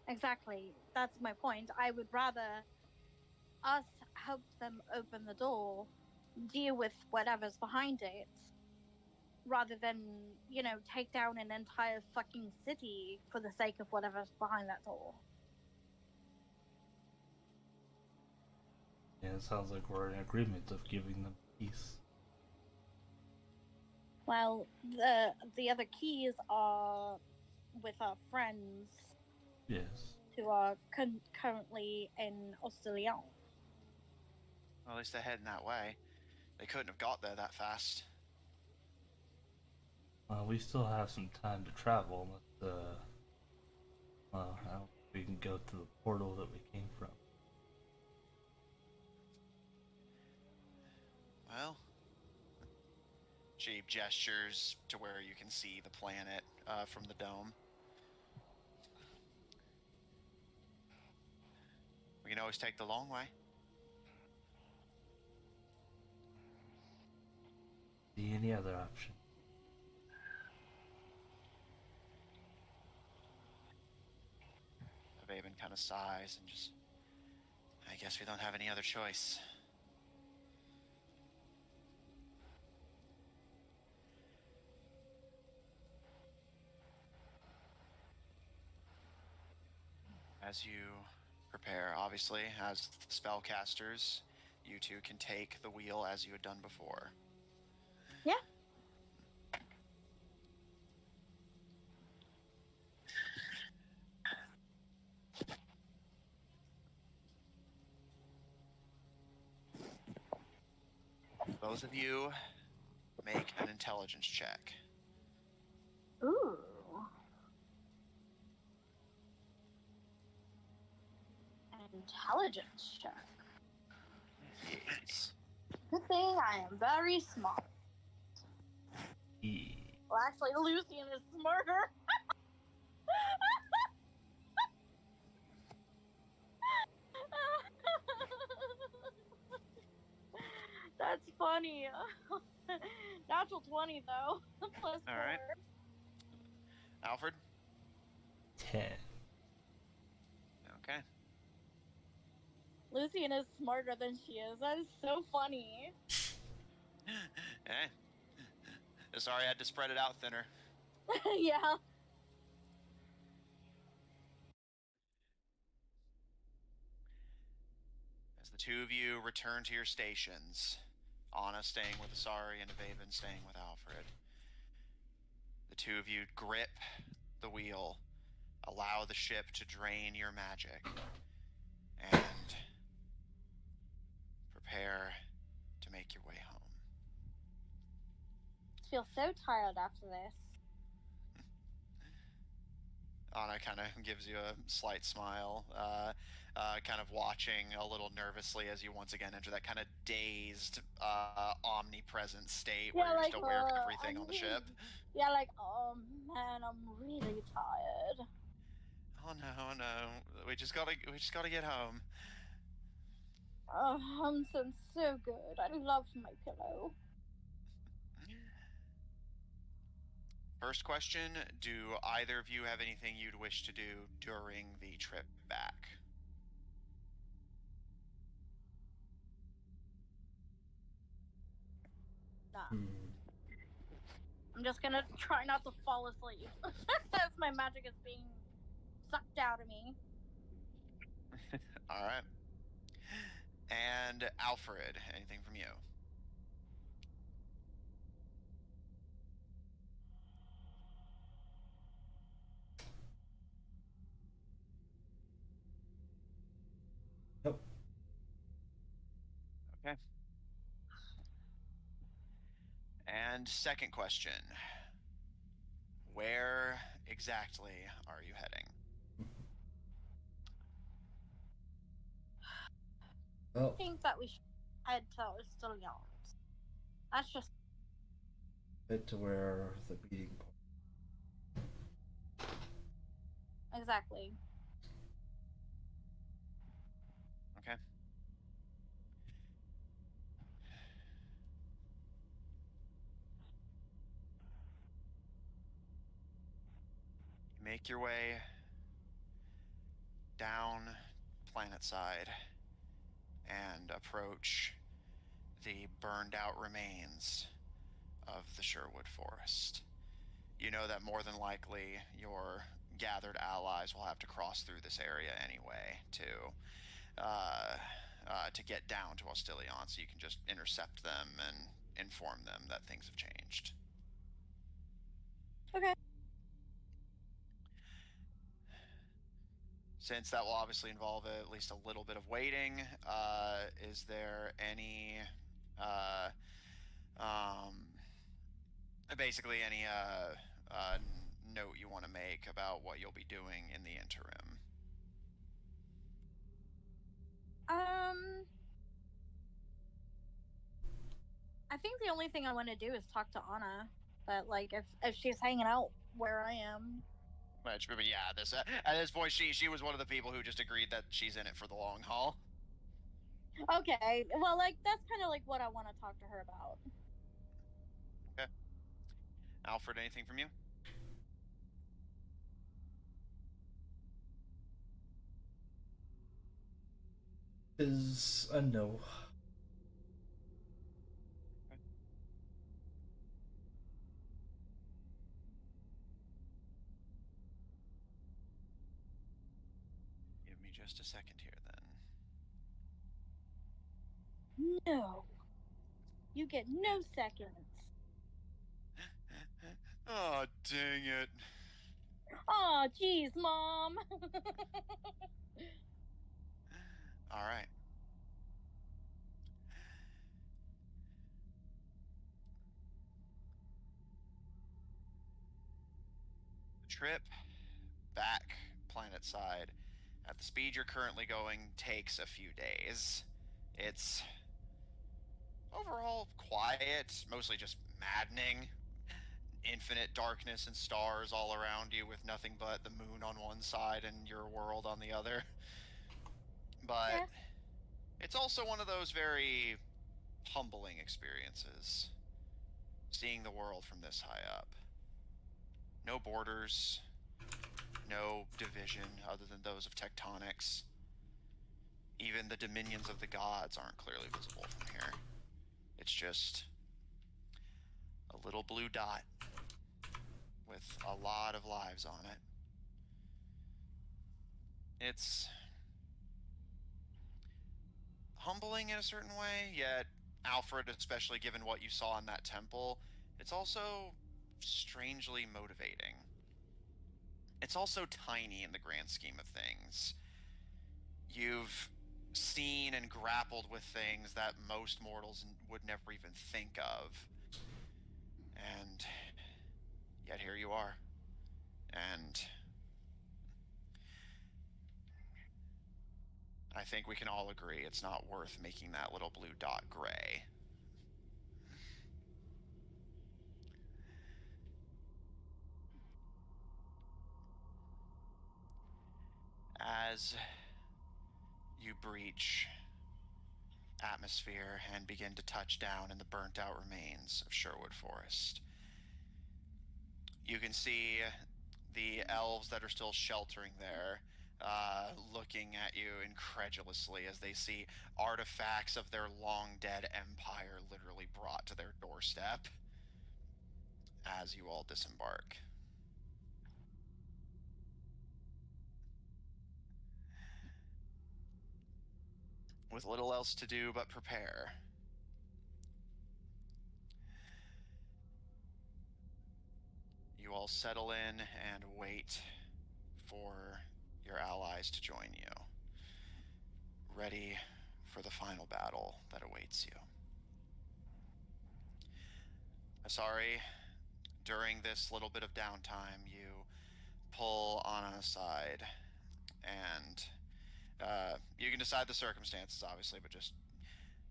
Exactly. That's my point. I would rather us help them open the door, deal with whatever's behind it, rather than, take down an entire fucking city for the sake of whatever's behind that door. Yeah, it sounds like we're in agreement of giving them peace. Well, the other keys are with our friends. Yes. Who are currently in Australia. Well, at least they're heading that way. They couldn't have got there that fast. We still have some time to travel. We can go to the portal that we came from. Well, she gestures to where you can see the planet from the dome. We can always take the long way. See any other option? Vaben kind of sighs and just, I guess we don't have any other choice. As you prepare, obviously, as spellcasters, you two can take the wheel as you had done before. Yeah. Both of you make an intelligence check. Ooh. An intelligence check. Yes. Good thing I am very smart. E. Well, actually, Lucian is smarter. That's funny. Natural 20, though. Plus All 4. right. Alfred? 10. Okay. Lucian is smarter than she is. That is so funny. Hey. Sorry, I had to spread it out thinner. Yeah. As the two of you return to your stations, Anna staying with Asari and Avaven staying with Alfred, the two of you grip the wheel, allow the ship to drain your magic, and prepare to make your way home. I feel so tired after this. Anna kind of gives you a slight smile, kind of watching a little nervously as you once again enter that kind of dazed, omnipresent state where you're just aware of everything on the ship. Yeah, like, oh man, I'm really tired. Oh no, we just gotta get home. Oh, Hunson's so good. I loved my pillow. First question, do either of you have anything you'd wish to do during the trip back? Nah. I'm just gonna try not to fall asleep as my magic is being sucked out of me. All right. And Alfred, anything from you? Nope. Okay. And second question, where exactly are you heading? Well, I think that we should head to Ostilions. That's just head to where the meeting point. exactly. Okay. You make your way down planet side and approach the burned out remains of the Sherwood Forest. You know that more than likely your gathered allies will have to cross through this area anyway to get down to Ostilion, so you can just intercept them and inform them that things have changed. Okay. Since that will obviously involve at least a little bit of waiting, is there any, basically any note you want to make about what you'll be doing in the interim? I think the only thing I want to do is talk to Anna. But like, if she's hanging out where I am, But yeah, this at this point, she was one of the people who just agreed that she's in it for the long haul. okay. Well, like that's kind of like what I want to talk to her about. Okay. Alfred, anything from you? Is a no. just a second here, then. No. You get no seconds. Oh, dang it. Aw, jeez, Mom. All right. The trip back planet side at the speed you're currently going takes a few days. It's overall quiet, mostly just maddening. Infinite darkness and stars all around you with nothing but the moon on one side and your world on the other. But Yeah. it's also one of those very humbling experiences, seeing the world from this high up. No borders, no division other than those of tectonics. Even the dominions of the gods aren't clearly visible from here. It's just a little blue dot with a lot of lives on it. It's humbling in a certain way, yet Alfred, especially given what you saw in that temple, it's also strangely motivating. It's also tiny in the grand scheme of things. You've seen and grappled with things that most mortals would never even think of. And yet here you are. And I think we can all agree it's not worth making that little blue dot gray. As you breach atmosphere and begin to touch down in the burnt out remains of Sherwood Forest, you can see the elves that are still sheltering there, looking at you incredulously as they see artifacts of their long dead empire literally brought to their doorstep as you all disembark. With little else to do but prepare, you all settle in and wait for your allies to join you, ready for the final battle that awaits you. Asari, during this little bit of downtime, you pull Anna aside, and you can decide the circumstances, obviously, but just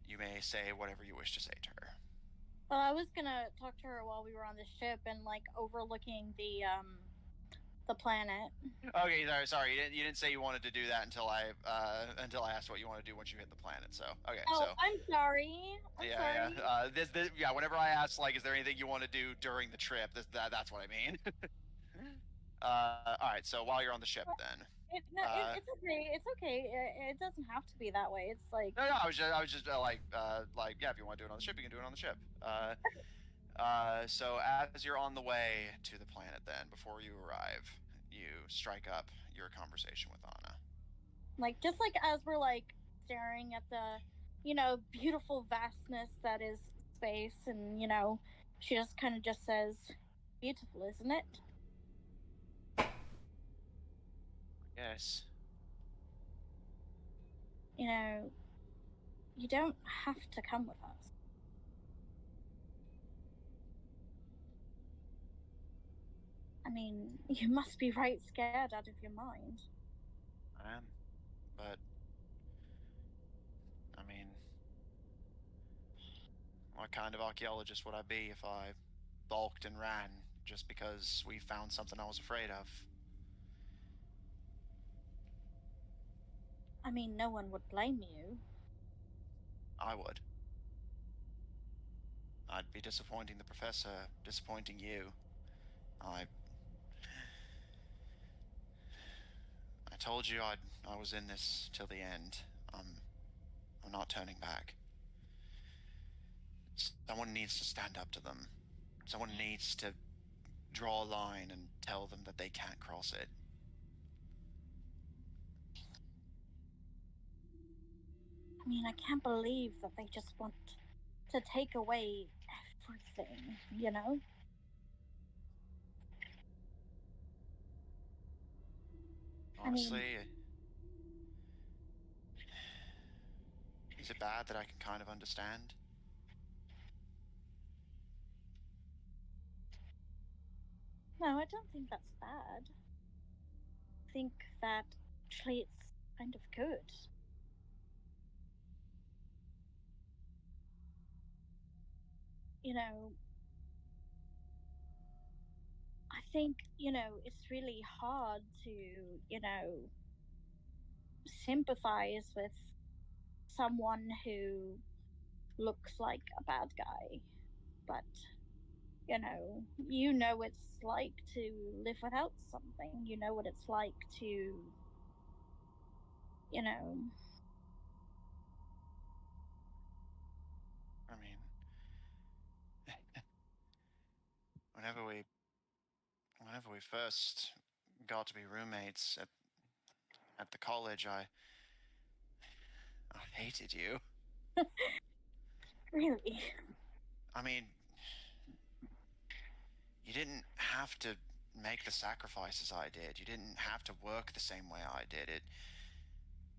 you may say whatever you wish to say to her. Well, I was gonna talk to her while we were on the ship and like overlooking the planet. Okay, sorry. You didn't say you wanted to do that until I asked what you want to do once you hit the planet. So okay, Oh, so I'm sorry. I'm sorry. yeah. Whenever I ask, like, is there anything you want to do during the trip? That's what I mean. All right. So while you're on the ship, then. It's okay. It's okay. It doesn't have to be that way. It's like No, I was just like, yeah, if you want to do it on the ship, you can do it on the ship. So as you're on the way to the planet, then before you arrive, you strike up your conversation with Anna. like just like as we're like staring at the beautiful vastness that is space, and she just kind of just says, "Beautiful, isn't it?" Yes. You don't have to come with us. I mean, you must be right scared out of your mind. I am, but I mean, what kind of archaeologist would I be if I balked and ran just because we found something I was afraid of? I mean, no one would blame you. I would. I'd be disappointing the professor, disappointing you. I told you I was in this till the end. I'm not turning back. Someone needs to stand up to them. Someone needs to draw a line and tell them that they can't cross it. mean, I can't believe that they just want to take away everything, you know? Honestly, is it bad that I can kind of understand? No, I don't think that's bad. I think that actually it's kind of good. You know, I think, it's really hard to, sympathize with someone who looks like a bad guy. But, you know what it's like to live without something. You know what it's like to, I mean, whenever we first got to be roommates at the college, I hated you. Really? I mean, you didn't have to make the sacrifices I did. You didn't have to work the same way I did. It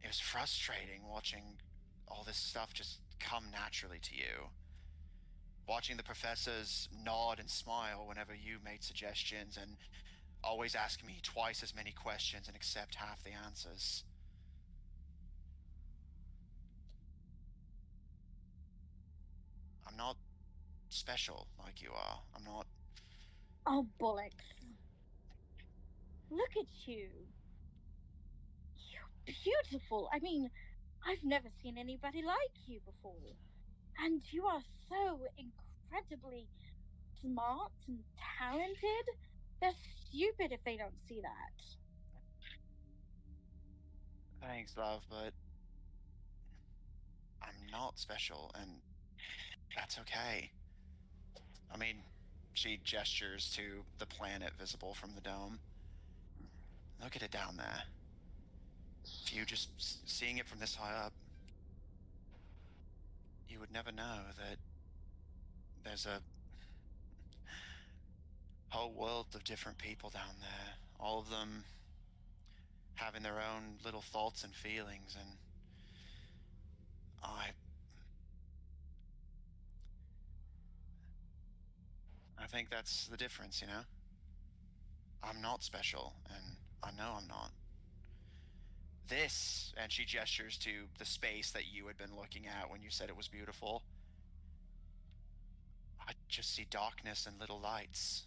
was frustrating watching all this stuff just come naturally to you. Watching the professors nod and smile whenever you made suggestions and always ask me twice as many questions and accept half the answers. I'm not special like you are. I'm not. Oh, bollocks. Look at you. You're beautiful. I mean, I've never seen anybody like you before. And you are so incredibly smart and talented. They're stupid if they don't see that. Thanks, love, but I'm not special, and that's okay. I mean, she gestures to the planet visible from the dome. Look at it down there. If you just seeing it from this high up, you would never know that there's a whole world of different people down there. All of them having their own little thoughts and feelings, and I think that's the difference, you know? I'm not special, and I know I'm not. This, and she gestures to the space that you had been looking at when you said it was beautiful. I just see darkness and little lights.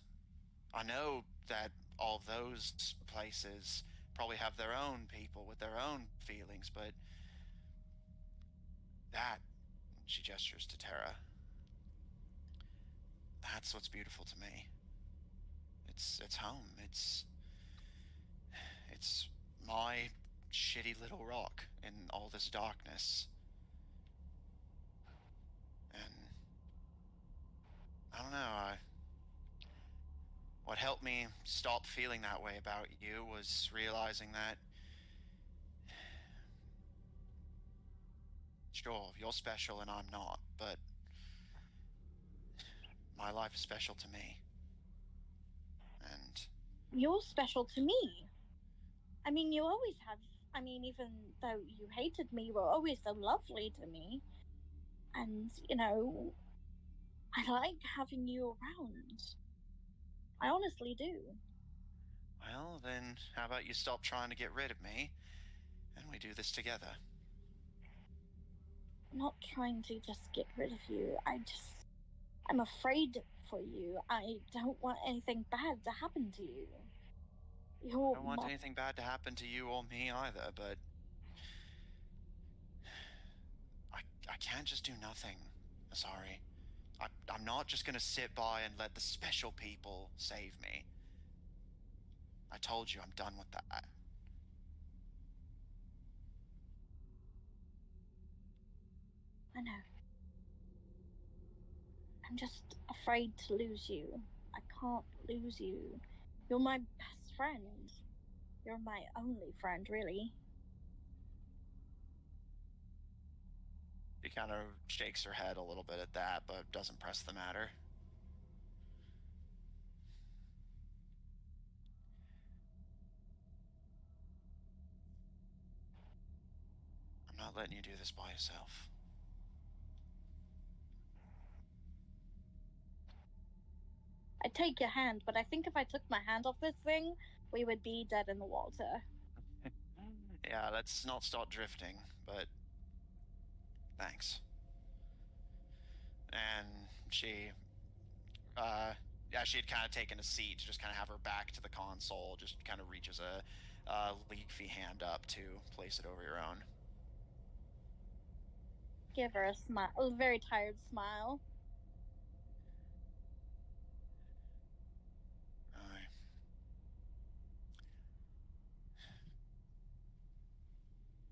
I know that all those places probably have their own people with their own feelings, but that, she gestures to Terra, that's what's beautiful to me. It's home. It's my shitty little rock in all this darkness. And I don't know, what helped me stop feeling that way about you was realizing that, sure, you're special and I'm not, but my life is special to me. And You're special to me. I mean, you always have. I mean, even though you hated me, you were always so lovely to me. And, I like having you around. I honestly do. well, then how about you stop trying to get rid of me and we do this together? I'm not trying to just get rid of you. I'm afraid for you. I don't want anything bad to happen to you. I don't want anything bad to happen to you or me either, but I can't just do nothing. Sorry. I'm not just gonna sit by and let the special people save me. I told you I'm done with that. I know. I'm just afraid to lose you. I can't lose you. You're my best friend. You're my only friend, really. She kind of shakes her head a little bit at that, but doesn't press the matter. I'm not letting you do this by yourself. I take your hand, but I think if I took my hand off this thing, we would be dead in the water. Yeah, let's not start drifting, but thanks. And she, yeah, she had kind of taken a seat to just kind of have her back to the console, just kind of reaches a leafy hand up to place it over your own. Give her a smile, a very tired smile.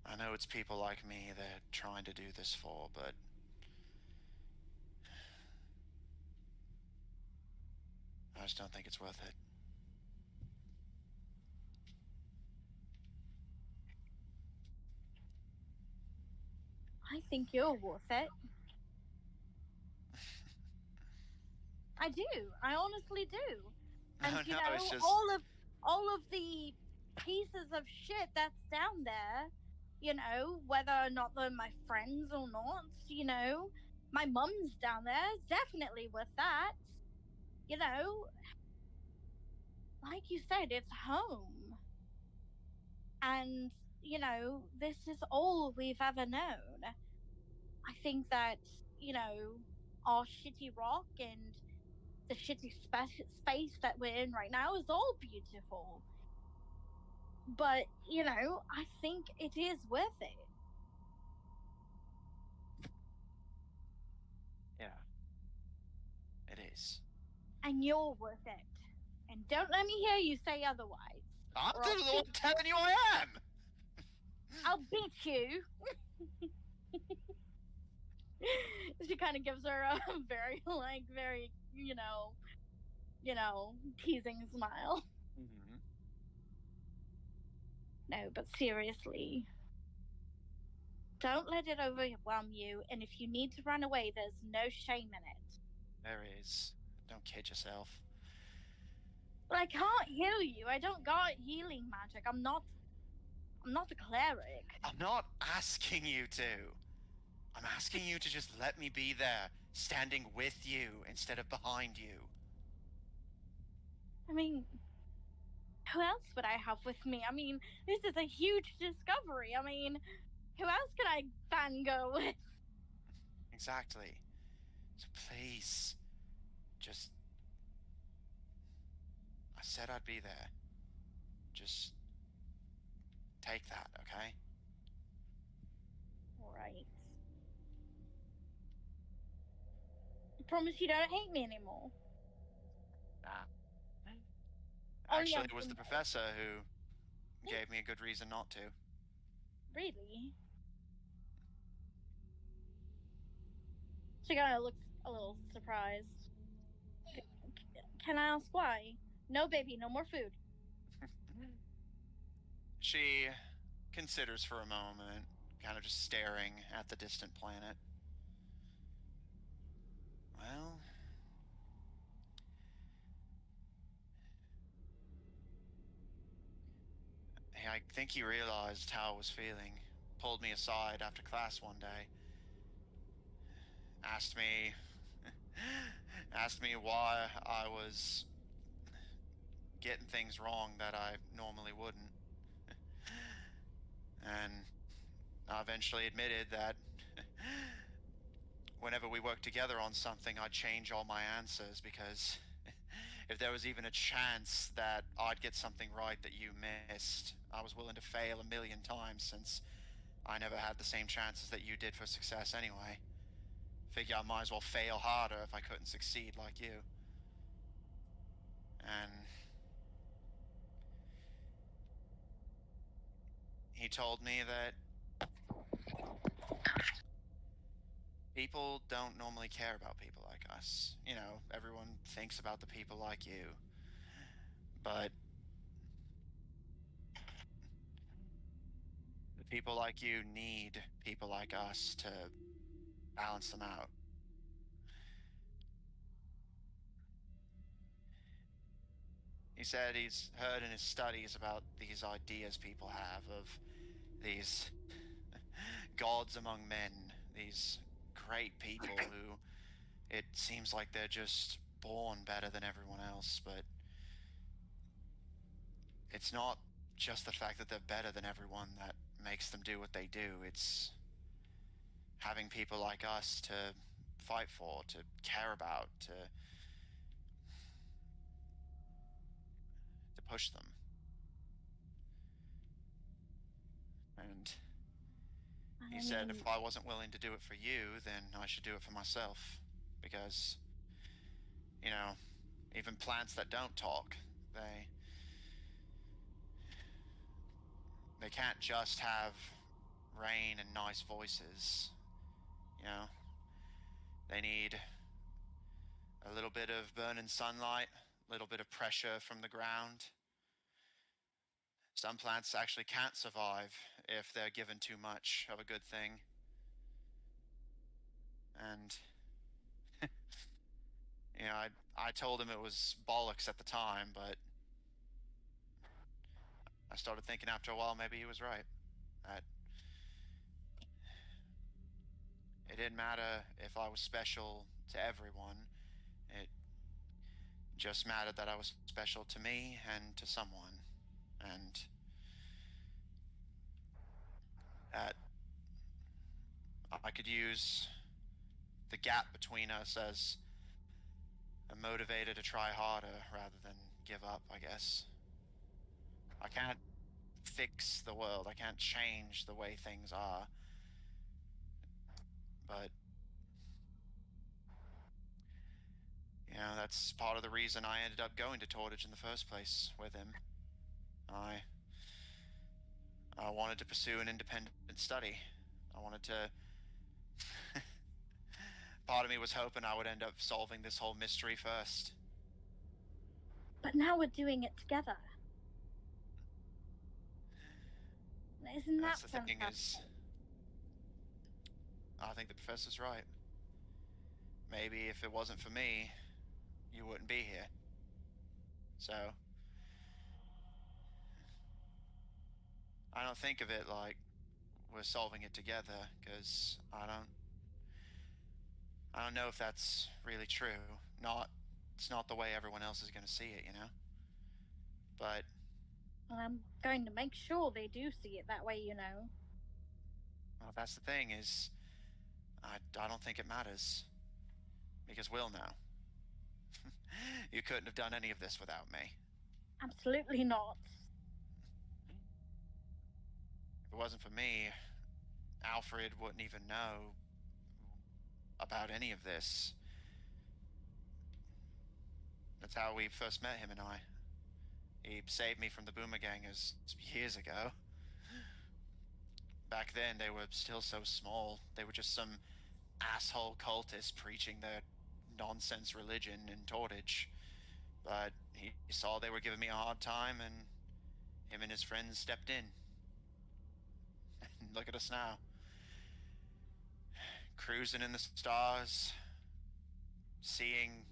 I know it's people like me they're trying to do this for, but I just don't think it's worth it. I think you're worth it. I do. I honestly do. And you know, it's just... all of the pieces of shit that's down there, you know, whether or not they're my friends or not, you know, my mum's down there, definitely with that. You know, like you said, it's home. And, you know, this is all we've ever known. I think that, you know, our shitty rock and the shitty space that we're in right now is all beautiful. But, you know, I think it is worth it. Yeah. It is. And you're worth it. And don't let me hear you say otherwise. I'm or I'll the one beat telling you I am! I'll beat you. She kind of gives her a very, like, very, you know, teasing smile. Mm-hmm. No, but seriously, don't let it overwhelm you. And if you need to run away, there's no shame in it. There is. Don't kid yourself. But I can't heal you. I don't got healing magic. I'm not a cleric. I'm not asking you to. I'm asking you to just let me be there, standing with you instead of behind you. I mean, who else would I have with me? I mean, this is a huge discovery. I mean, who else can I fangirl with? Exactly. So please, just... I said I'd be there. Just take that, okay? Right. I promise you don't hate me anymore. Nah. Only Actually, on it was the Sunday. professor who gave me a good reason not to. Really? She kind of looks a little surprised. Can I ask why? No, baby, no more food. She considers for a moment, kind of just staring at the distant planet. Well, hey, I think he realized how I was feeling. Pulled me aside after class one day. Asked me asked me why I was getting things wrong that I normally wouldn't. And I eventually admitted that whenever we worked together on something, I'd change all my answers because if there was even a chance that I'd get something right that you missed, I was willing to fail a million times since I never had the same chances that you did for success anyway. Figure I might as well fail harder if I couldn't succeed like you. And he told me that people don't normally care about people like us. You know, everyone thinks about the people like you. But the people like you need people like us to balance them out. He said he's heard in his studies about these ideas people have of these gods among men, these great people who it seems like they're just born better than everyone else, but it's not just the fact that they're better than everyone that makes them do what they do. It's having people like us to fight for, to care about, to push them. And he said if I wasn't willing to do it for you, then I should do it for myself. Because, you know, even plants that don't talk, they can't just have rain and nice voices. You know, they need a little bit of burning sunlight, a little bit of pressure from the ground. Some plants actually can't survive if they're given too much of a good thing. And, you know, I told him it was bollocks at the time, but I started thinking after a while maybe he was right. That it didn't matter if I was special to everyone. It just mattered that I was special to me and to someone. And that I could use the gap between us as a motivator to try harder rather than give up, I guess. I can't fix the world. I can't change the way things are. But, you know, that's part of the reason I ended up going to Tortage in the first place with him. I wanted to pursue an independent study. I wanted to... Part of me was hoping I would end up solving this whole mystery first. But now we're doing it together. Isn't that That's the fantastic? thing is, I think the professor's right. Maybe if it wasn't for me, you wouldn't be here. So, I don't think of it like we're solving it together, because I don't know if that's really true. It's not the way everyone else is going to see it, you know? But Well, I'm going to make sure they do see it that way, you know. well, that's the thing is, I don't think it matters. Because we'll know. You couldn't have done any of this without me. Absolutely not. If it wasn't for me, Alfred wouldn't even know about any of this. That's how we first met him and I. He saved me from the Boomergangers years ago. Back then, they were still so small. They were just some asshole cultists preaching their nonsense religion in Tortage. But he saw they were giving me a hard time, and him and his friends stepped in. Look at us now. Cruising in the stars, seeing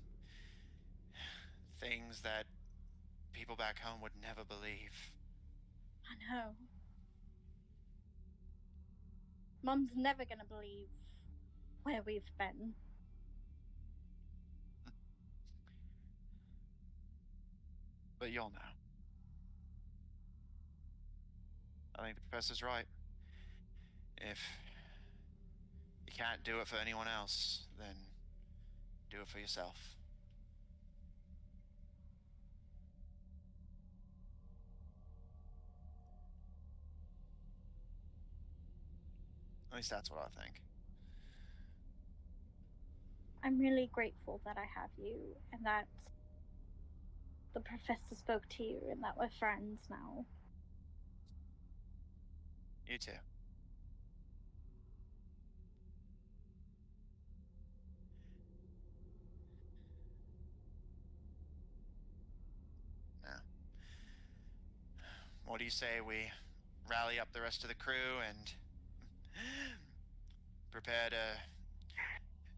things that people back home would never believe. I know. Mum's never gonna believe where we've been. But you'll know. I think the professor's right. If you can't do it for anyone else, then do it for yourself. At least that's what I think. I'm really grateful that I have you and that the professor spoke to you and that we're friends now. You too. Now, what do you say we rally up the rest of the crew and prepare to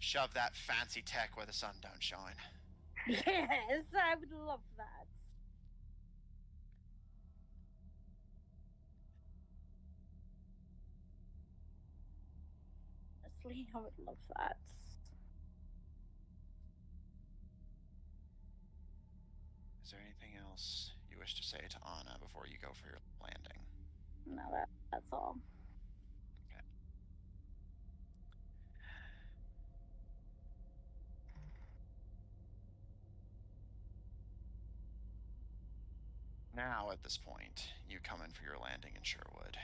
Shove that fancy tech where the sun don't shine. Yes, I would love that. Honestly, I would love that. Is there anything else you wish to say to Anna before you go for your landing? No, that's all. Okay. Now, at this point, you come in for your landing in Sherwood.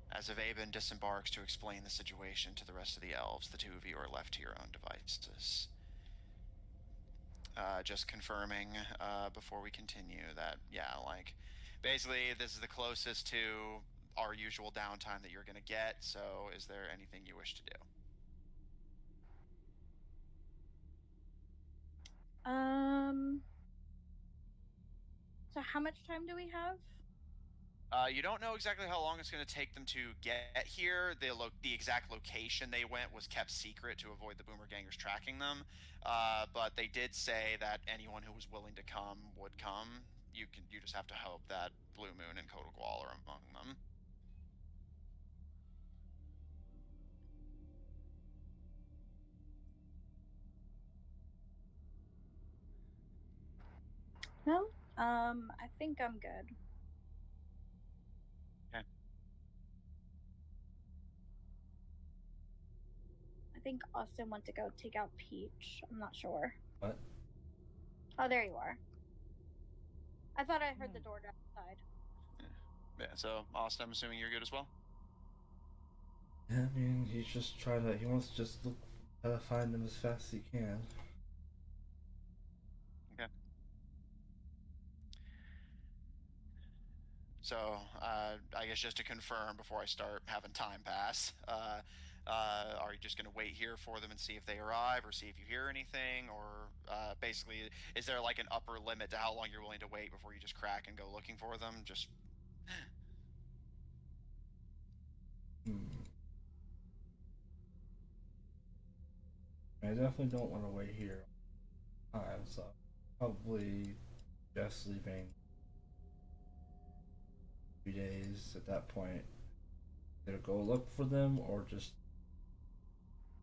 As Avaben disembarks to explain the situation to the rest of the elves, the two of you are left to your own devices. Just confirming before we continue that, yeah, like, basically this is the closest to our usual downtime that you're going to get, so is there anything you wish to do? So how much time do we have? You don't know exactly how long it's going to take them to get here. The exact location they went was kept secret to avoid the Boomer Gangers tracking them. But they did say that anyone who was willing to come would come. You just have to hope that Blue Moon and Kodagwal are among them. No. I think I'm good. Okay. I think Austin went to go take out Peach. I'm not sure. What? Oh, there you are. I thought I heard the door outside. Yeah, so Austin, I'm assuming you're good as well? Yeah, I mean, he's just he wants to just look, try to find them as fast as he can. Okay. So, I guess just to confirm before I start having time pass, are you just going to wait here for them and see if they arrive, or see if you hear anything, or basically, is there like an upper limit to how long you're willing to wait before you just crack and go looking for them? Just. I definitely don't want to wait here. So probably just leaving 3 days at that point. Either go look for them or just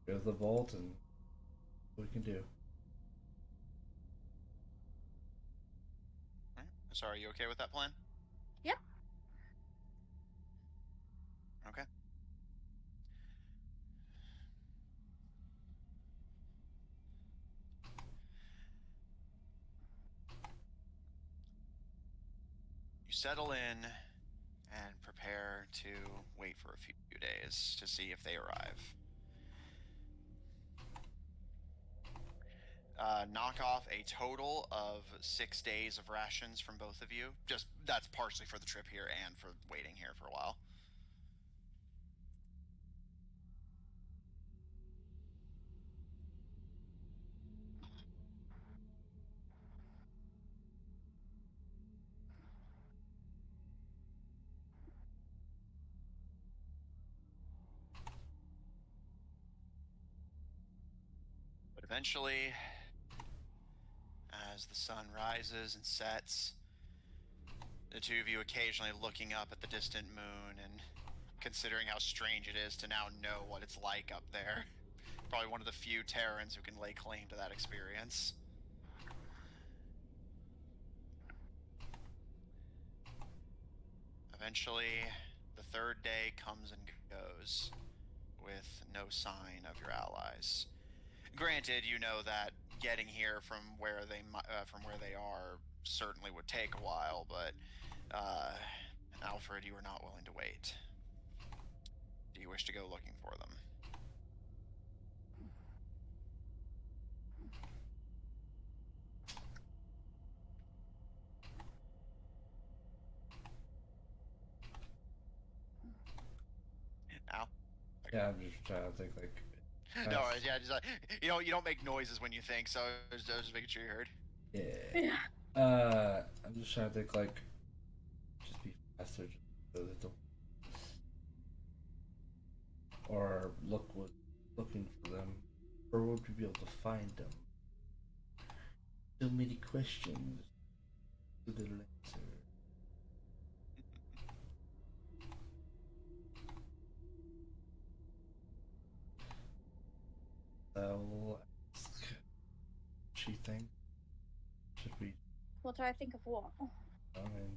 go to the vault and what we can do. So, are you okay with that plan? Yep. Okay. You settle in and prepare to wait for a few days to see if they arrive. Knock off a total of 6 days of rations from both of you. Just that's partially for the trip here and for waiting here for a while. But eventually, as the sun rises and sets, the two of you occasionally looking up at the distant moon and considering how strange it is to now know what it's like up there. Probably one of the few Terrans who can lay claim to that experience. Eventually, the third day comes and goes with no sign of your allies. Granted, you know that getting here from where they are certainly would take a while, but Alfred, you are not willing to wait. Do you wish to go looking for them? Al? Yeah, I'm just trying to think like. No, yeah, just you don't make noises when you think, so I was just making sure you heard. Yeah. I'm just trying to think like, just be faster, just so that the or looking for them Or would we be able to find them? So many questions. The little answer. I'll ask. She thinks. Should we? What do I think of what? I mean,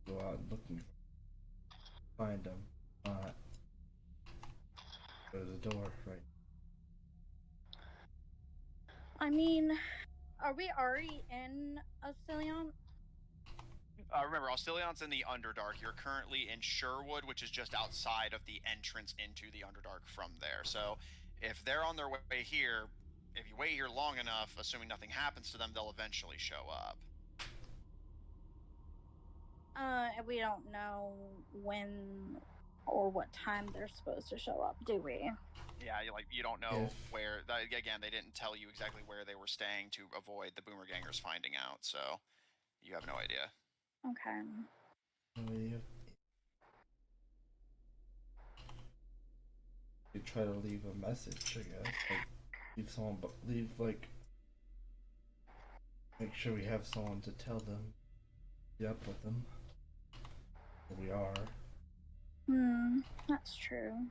go out looking for, find them. Not go to the door, right? I mean, are we already in Astillion? Remember, Ostilion's in the Underdark. You're currently in Sherwood, which is just outside of the entrance into the Underdark from there. So, if they're on their way here, if you wait here long enough, assuming nothing happens to them, they'll eventually show up. We don't know when or what time they're supposed to show up, do we? Yeah, you don't know If- where. Again, they didn't tell you exactly where they were staying to avoid the Boomergangers finding out. So, you have no idea. Okay. You try to leave a message, I guess. Like, leave someone, leave like, make sure we have someone to tell them, be up with them. Where we are. That's true.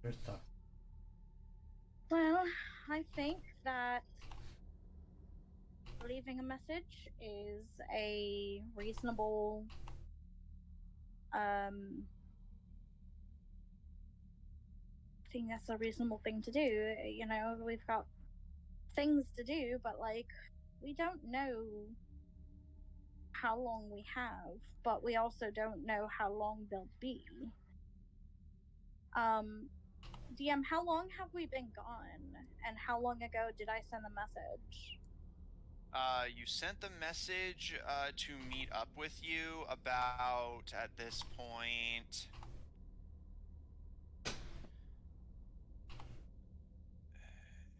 Your thoughts? Well, I think that leaving a message is a reasonable I think that's a reasonable thing to do. You know, we've got things to do, but like we don't know how long we have, but we also don't know how long they'll be. DM, how long have we been gone? And how long ago did I send the message? You sent the message to meet up with you about, at this point,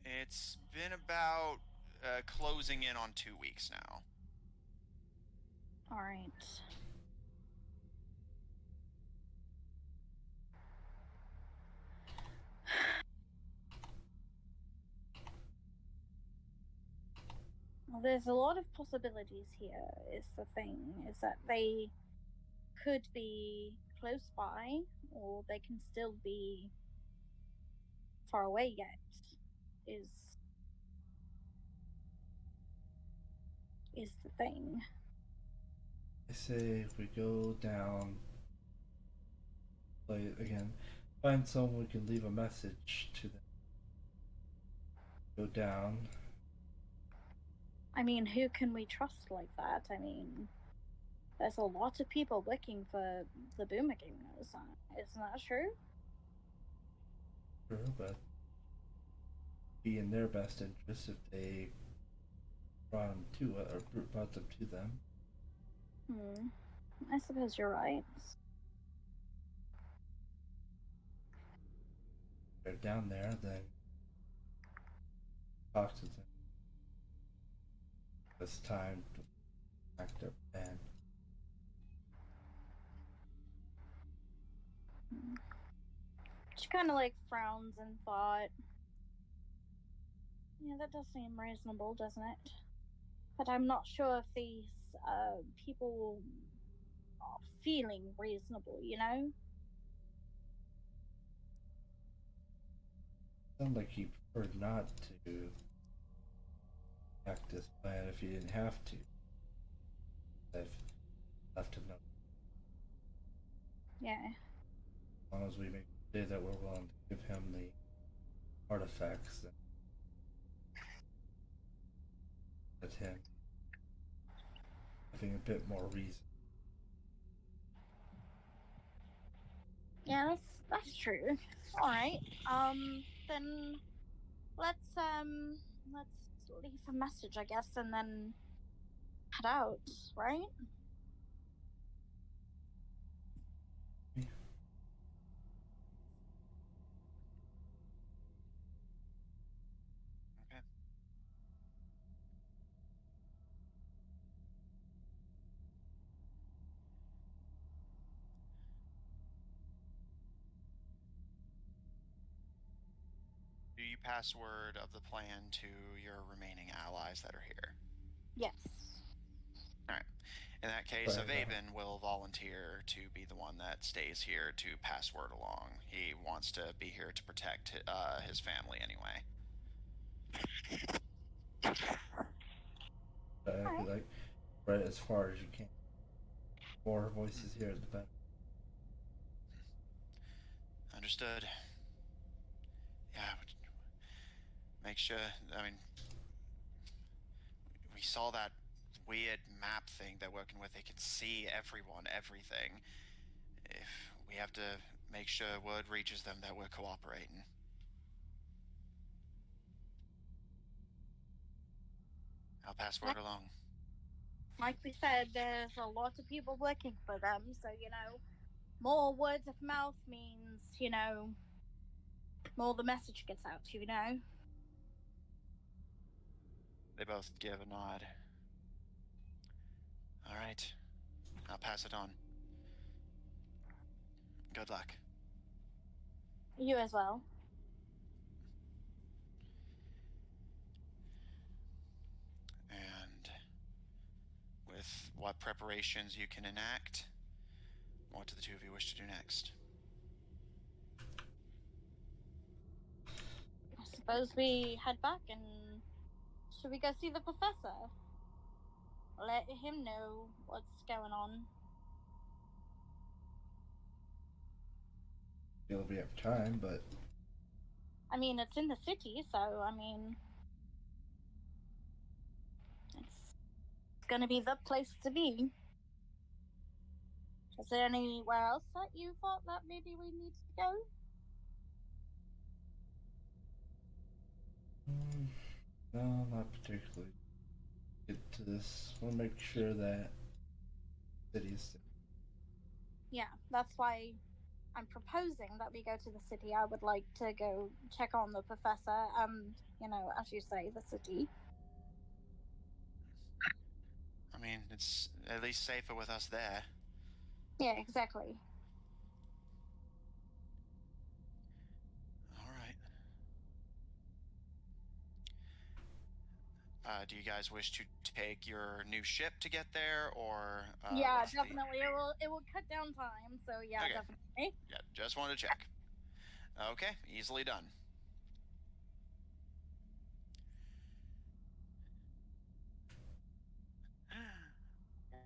it's been about closing in on 2 weeks now. All right. Well, there's a lot of possibilities here, is the thing, is that they could be close by, or they can still be far away yet, is the thing. I say if we go down, play it again, find someone we can leave a message to them. Go down. I mean, who can we trust like that? I mean, there's a lot of people looking for the Boomergangers. Isn't that true? Sure, but be in their best interest if they brought them to or brought them to them. I suppose you're right. If they're down there, then talk to them. It's time to act their plan. She kind of like frowns in thought. Yeah, that does seem reasonable, doesn't it? But I'm not sure if these people are feeling reasonable, you know? Sounds like you preferred not to act this plan if you didn't have to. I've left him no. Yeah. As long as we make clear that we're willing to give him the artifacts, then that's him having a bit more reason. Yeah, that's true. All right. Then let's leave a message, I guess, and then head out, right? pass word of the plan to your remaining allies that are here? Yes. Alright. In that case, Right, Avaben will volunteer to be the one that stays here to pass word along. He wants to be here to protect his family anyway. Like, right as far as you can. More voices here, the better. Understood. Yeah, make sure, I mean, we saw that weird map thing they're working with. They can see everyone, everything. If we have to make sure word reaches them that we're cooperating. I'll pass word along. Like we said, there's a lot of people looking for them, so, more words of mouth means, more the message gets out, They both give a nod. All right, I'll pass it on. Good luck. You as well. And with what preparations you can enact, what do the two of you wish to do next? I suppose we head back and should we go see the professor? Let him know what's going on. It'll be up time, but I mean, it's in the city, so it's gonna be the place to be. Is there anywhere else that you thought that maybe we need to go? no, not particularly. Get to this. We'll make sure that city is safe. Yeah, that's why I'm proposing that we go to the city. I would like to go check on the professor and, as you say, the city. I mean, it's at least safer with us there. Yeah, exactly. All right. Do you guys wish to take your new ship to get there, or yeah, definitely. It will cut down time. So yeah, Okay. definitely. Yeah, just wanted to check. Okay, easily done.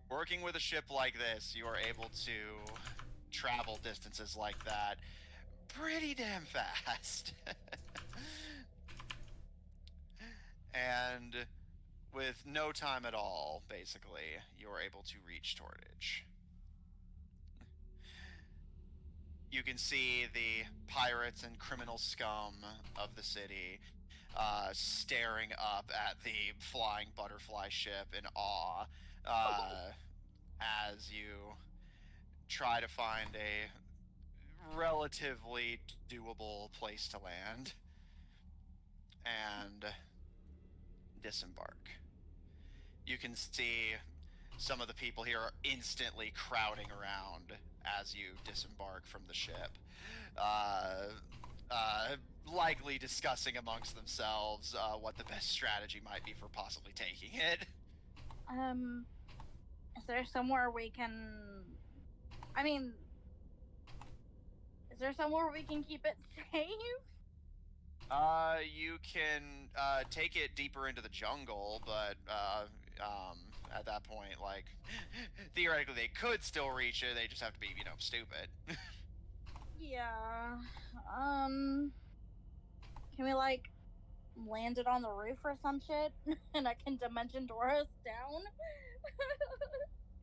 Working with a ship like this, you are able to travel distances like that pretty damn fast. And with no time at all, basically, you are able to reach Tortage. You can see the pirates and criminal scum of the city staring up at the flying butterfly ship in awe as you try to find a relatively doable place to land and disembark. You can see some of the people here are instantly crowding around as you disembark from the ship. Likely discussing amongst themselves what the best strategy might be for possibly taking it. Is there somewhere we can? I mean, is there somewhere we can keep it safe? You can take it deeper into the jungle, but at that point, like, theoretically they could still reach it. They just have to be, stupid. Yeah. Can we land it on the roof or some shit, and I can dimension door us down?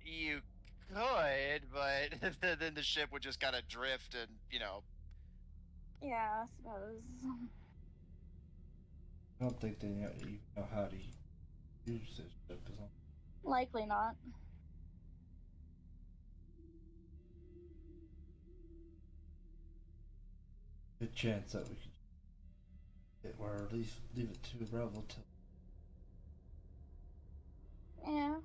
You could, but then the ship would just kind of drift and, Yeah, I suppose. I don't think they even know how to use this ship. Likely not. Good chance that we could get, or at least leave it to Revel till. Yeah.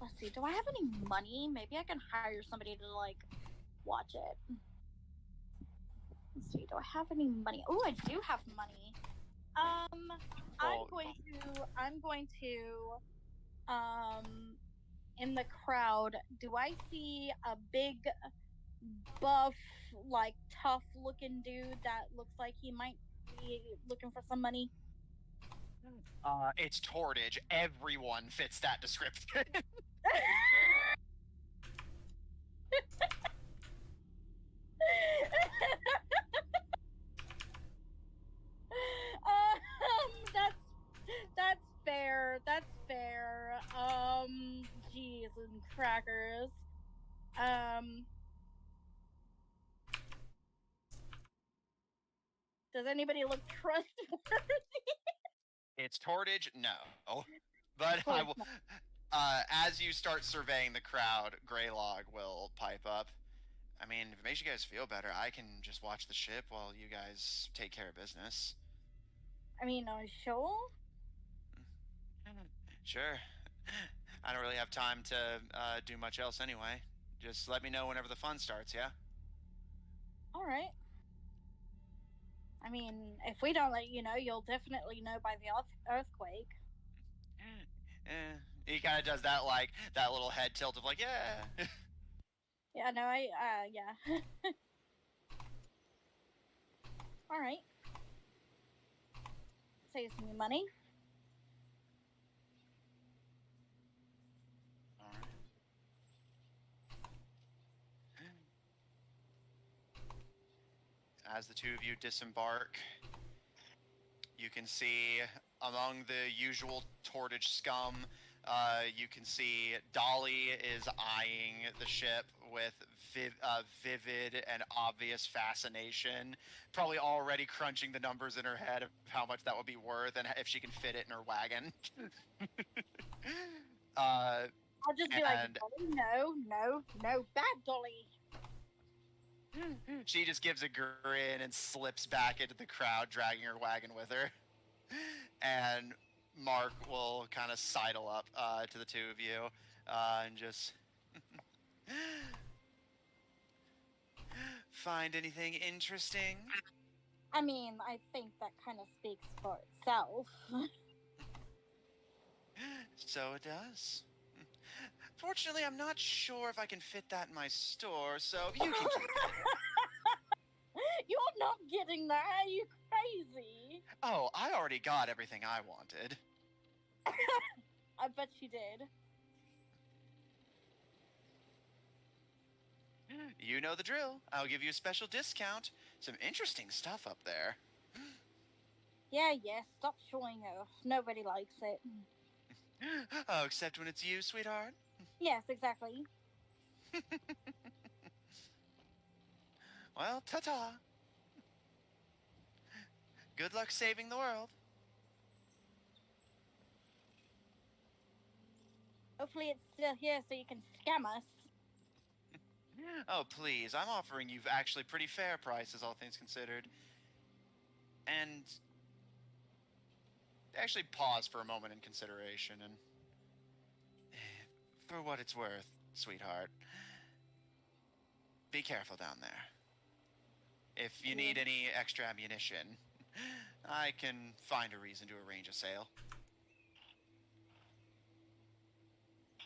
Let's see. Do I have any money? Maybe I can hire somebody to watch it. Let's see. Do I have any money? Oh, I do have money. I'm going to in the crowd, do I see a big buff, like tough looking dude that looks like he might be looking for some money? It's Tortage. Everyone fits that description. That's fair. That's fair. Jeez and crackers. Does anybody look trustworthy? It's Tortage? No. But I will. As you start surveying the crowd, Greylog will pipe up. I mean, if it makes you guys feel better, I can just watch the ship while you guys take care of business. I mean, sure. Sure. I don't really have time to do much else anyway. Just let me know whenever the fun starts, yeah? All right. I mean, if we don't let you know, you'll definitely know by the earthquake. He kind of does that, like, that little head tilt of, like, yeah. Yeah, no, yeah. All right. Save some money. As the two of you disembark, you can see among the usual Tortage scum, you can see Dolly is eyeing the ship with vivid and obvious fascination, probably already crunching the numbers in her head of how much that would be worth and if she can fit it in her wagon. I'll just be like, no, bad Dolly. She just gives a grin and slips back into the crowd, dragging her wagon with her. And Mark will kind of sidle up to the two of you and just find anything interesting? I mean, I think that kind of speaks for itself. So it does. Fortunately, I'm not sure if I can fit that in my store, so you can keep it. You're not getting that. Are you crazy? Oh, I already got everything I wanted. I bet you did. You know the drill. I'll give you a special discount. Some interesting stuff up there. Yeah, stop showing off. Nobody likes it. Oh, except when it's you, sweetheart. Yes, exactly. Well, ta-ta. Good luck saving the world. Hopefully it's still here so you can scam us. Oh, please. I'm offering you actually pretty fair prices, all things considered. And actually pause for a moment in consideration and for what it's worth, sweetheart, be careful down there. If you need any extra ammunition, I can find a reason to arrange a sale.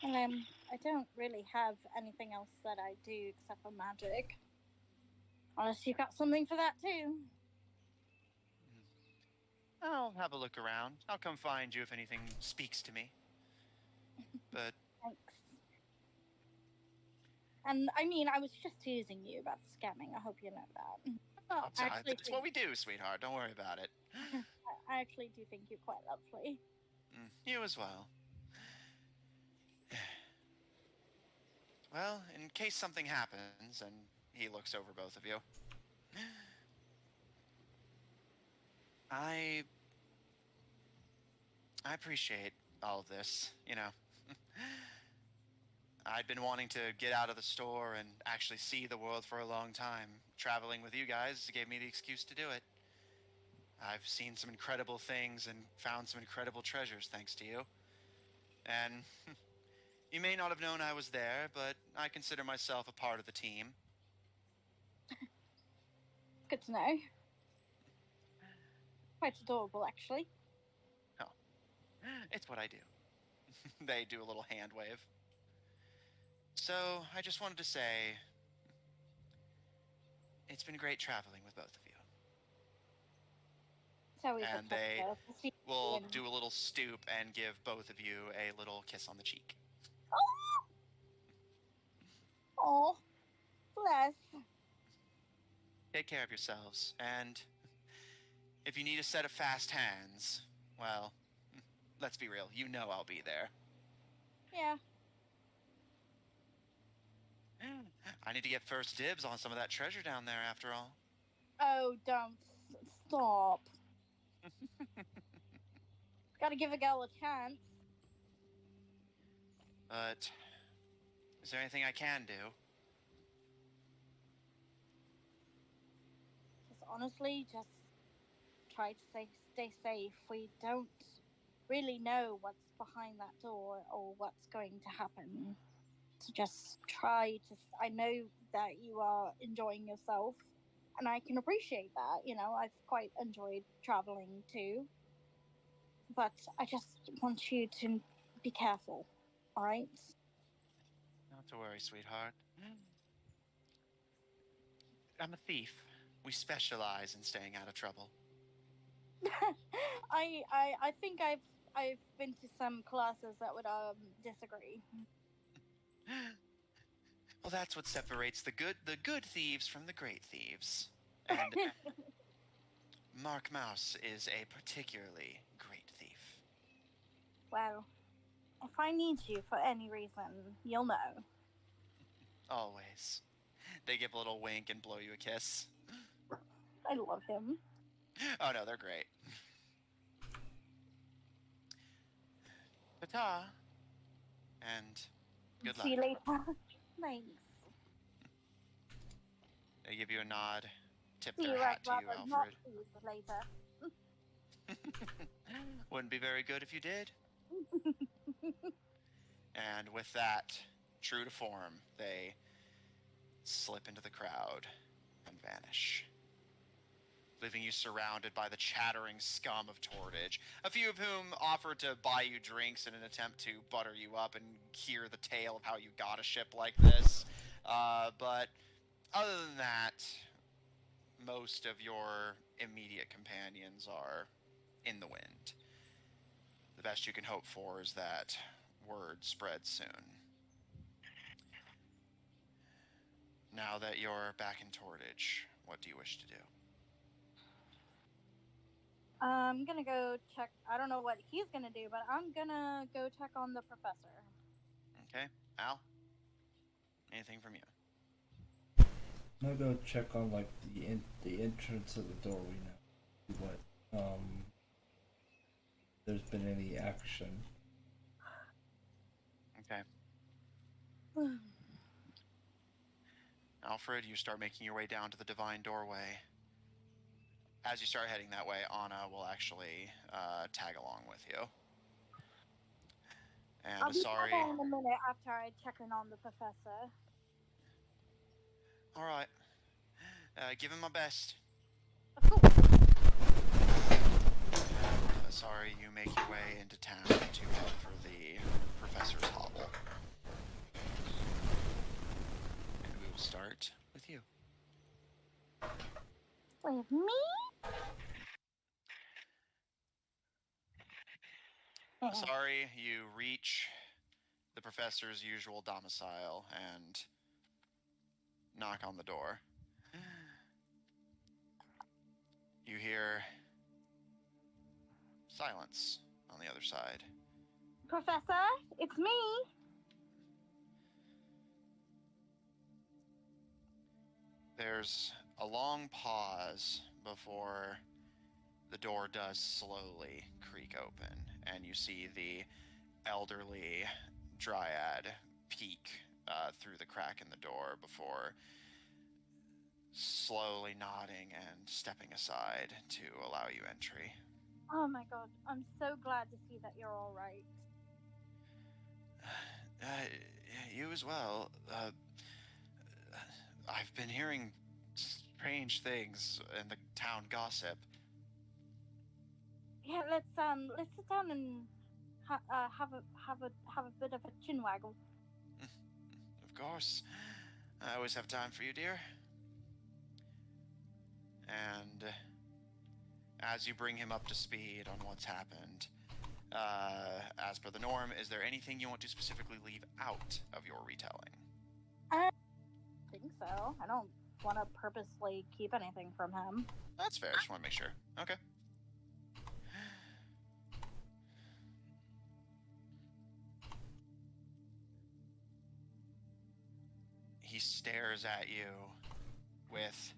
I don't really have anything else that I do except for magic. Unless you've got something for that too. I'll have a look around. I'll come find you if anything speaks to me. But Thanks. And I mean, I was just teasing you about the scamming. I hope you know that. oh, it's what we do, sweetheart. Don't worry about it. I actually do think you're quite lovely. You as well. Well, in case something happens, and he looks over both of you, I appreciate all of this, you know. I'd been wanting to get out of the store and actually see the world for a long time. Traveling with you guys gave me the excuse to do it. I've seen some incredible things and found some incredible treasures thanks to you. And you may not have known I was there, but I consider myself a part of the team. Good to know. Quite adorable, actually. Oh, it's what I do. They do a little hand wave. So, I just wanted to say, it's been great traveling with both of you. It's always And a they pleasure to see you will and- do a little stoop and give both of you a little kiss on the cheek. Oh, bless. Take care of yourselves, and if you need a set of fast hands, well, let's be real, you know I'll be there. Yeah. I need to get first dibs on some of that treasure down there, after all. Oh, don't stop. Gotta give a girl a chance. But is there anything I can do? Just honestly, just try to stay safe. We don't really know what's behind that door or what's going to happen. So just try to. I know that you are enjoying yourself, and I can appreciate that. You know, I've quite enjoyed traveling too. But I just want you to be careful, all right? Not to worry, sweetheart. I'm a thief. We specialize in staying out of trouble. I think I've been to some classes that would disagree. Well, that's what separates the good thieves from the great thieves. And Mark Mouse is a particularly great thief. Well, if I need you for any reason, you'll know. Always. They give a little wink and blow you a kiss. I love him. Oh no, they're great. Ta-ta. And good luck. See you later. Thanks. They give you a nod, tip See their you hat to you, rather not Alfred. see you later. Wouldn't be very good if you did. And with that, true to form, they slip into the crowd and vanish, leaving you surrounded by the chattering scum of Tordage, a few of whom offered to buy you drinks in an attempt to butter you up and hear the tale of how you got a ship like this. But other than that, most of your immediate companions are in the wind. The best you can hope for is that word spreads soon. Now that you're back in Tordage, what do you wish to do? I'm gonna go check. I don't know what he's gonna do, but I'm gonna go check on the professor. Okay, Al? Anything from you? I'm gonna go check on like the entrance of the doorway now. See what there's been any action. Okay. Alfred, you start making your way down to the divine doorway. As you start heading that way, Anna will actually tag along with you. And I'll be sorry. back in a minute after I check in on the professor. All right. Give him my best. Of course. Sorry, you make your way into town to head for the professor's hovel. And we will start with you. With me? Sorry, you reach the professor's usual domicile and knock on the door. You hear silence on the other side. Professor, it's me. There's a long pause before the door does slowly creak open, and you see the elderly dryad peek through the crack in the door before slowly nodding and stepping aside to allow you entry. Oh my god, I'm so glad to see that you're all right. You as well. I've been hearing strange things in the town gossip. Yeah, let's sit down and have a bit of a chin waggle. Of course. I always have time for you, dear. And as you bring him up to speed on what's happened, as per the norm, is there anything you want to specifically leave out of your retelling? I think so. I don't want to purposely keep anything from him. That's fair. Just want to make sure. Okay. He stares at you with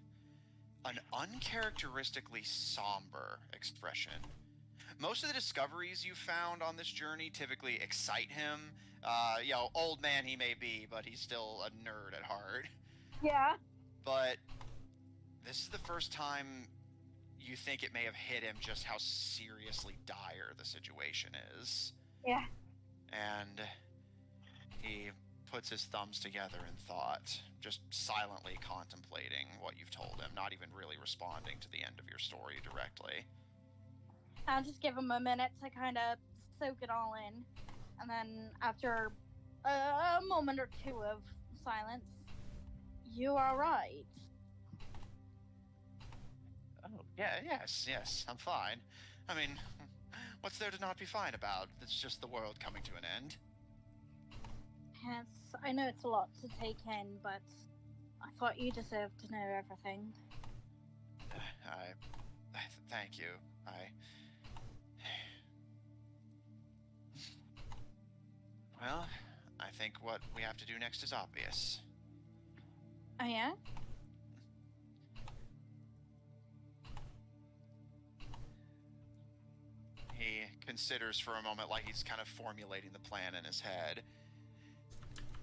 an uncharacteristically somber expression. Most of the discoveries you found on this journey typically excite him. Old man he may be, but he's still a nerd at heart. Yeah. But this is the first time you think it may have hit him just how seriously dire the situation is. Yeah. And he puts his thumbs together in thought, just silently contemplating what you've told him, not even really responding to the end of your story directly. I'll just give him a minute to kind of soak it all in. And then after a moment or two of silence, you are right. Oh, yes, I'm fine. I mean, what's there to not be fine about? It's just the world coming to an end. Yes, I know it's a lot to take in, but I thought you deserved to know everything. Thank you. Well, I think what we have to do next is obvious. Oh, yeah? He considers for a moment like he's kind of formulating the plan in his head.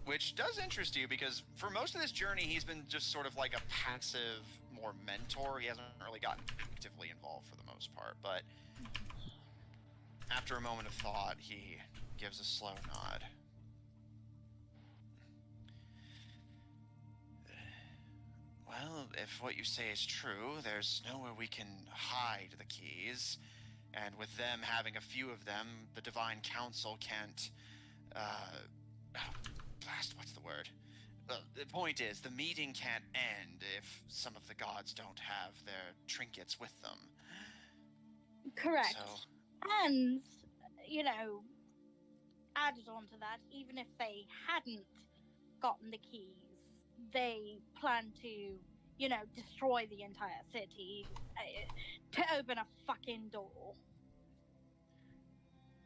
Which does interest you because for most of this journey, he's been just sort of like a passive, more mentor. He hasn't really gotten actively involved for the most part. But after a moment of thought, he gives a slow nod. Well, if what you say is true, there's nowhere we can hide the keys. And with them having a few of them, the Divine Council can't, what's the word? The point is, the meeting can't end if some of the gods don't have their trinkets with them. Correct. So, and, added on to that, even if they hadn't gotten the keys, they plan to, destroy the entire city to open a fucking door.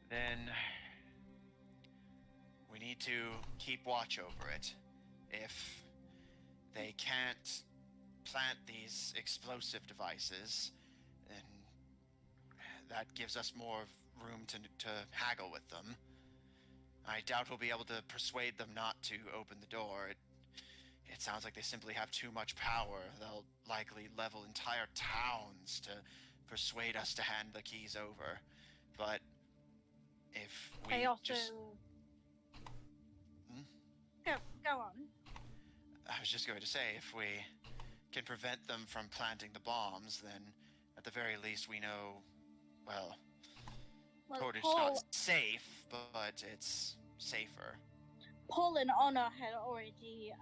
Then we need to keep watch over it. If they can't plant these explosive devices, then that gives us more room to haggle with them. I doubt we'll be able to persuade them not to open the door. It sounds like they simply have too much power. They'll likely level entire towns to persuade us to hand the keys over. But if we They also... just... Go on. I was just going to say, if we can prevent them from planting the bombs, then at the very least we know, well it's not safe, but it's safer. Paul and Honor had already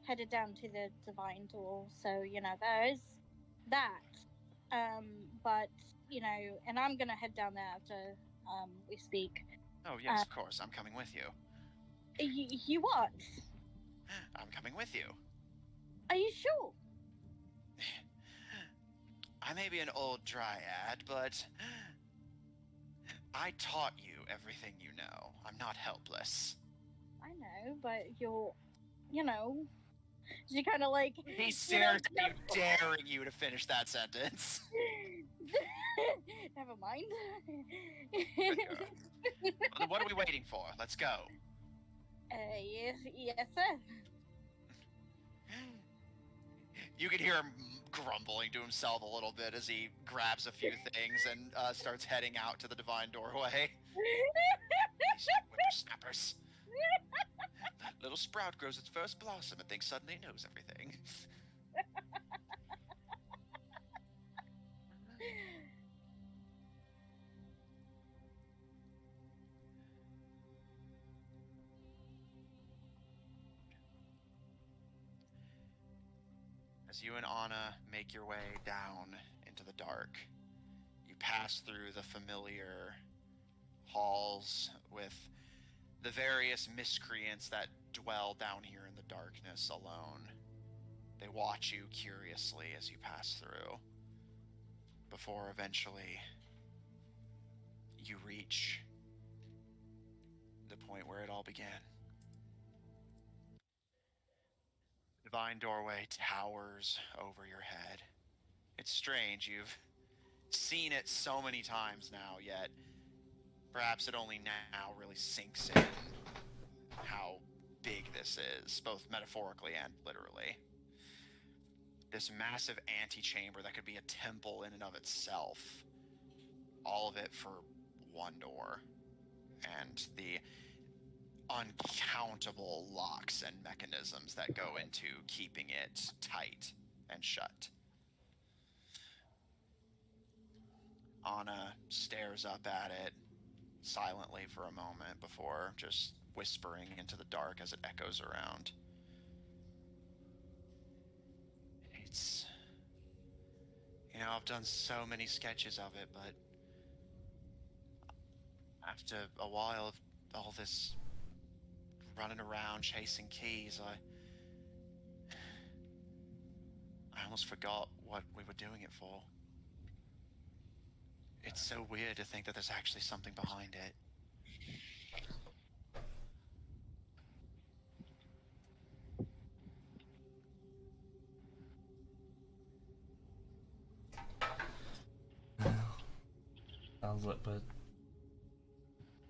headed down to the Divine Door, so, there is that. But, and I'm going to head down there after we speak. Oh, yes, of course. I'm coming with you. You what? I'm coming with you. Are you sure? I may be an old dryad, but I taught you everything you know. I'm not helpless. I know, but you're, she kind of like... He's seriously daring you to finish that sentence. Never mind. Well, what are we waiting for? Let's go. Yes, sir. You can hear him grumbling to himself a little bit as he grabs a few things and starts heading out to the Divine Doorway. These whippersnappers. Little sprout grows its first blossom and thinks suddenly knows everything. As you and Anna make your way down into the dark, you pass through the familiar halls with the various miscreants that dwell down here in the darkness alone. They watch you curiously as you pass through, before eventually you reach the point where it all began. Divine doorway towers over your head. It's strange, you've seen it so many times now, yet perhaps it only now really sinks in how big this is, both metaphorically and literally. This massive antechamber that could be a temple in and of itself. All of it for one door. And the uncountable locks and mechanisms that go into keeping it tight and shut. Anna stares up at it silently for a moment before just whispering into the dark as it echoes around. It's... I've done so many sketches of it, but after a while of all this running around chasing keys, I almost forgot what we were doing it for. It's so weird to think that there's actually something behind it.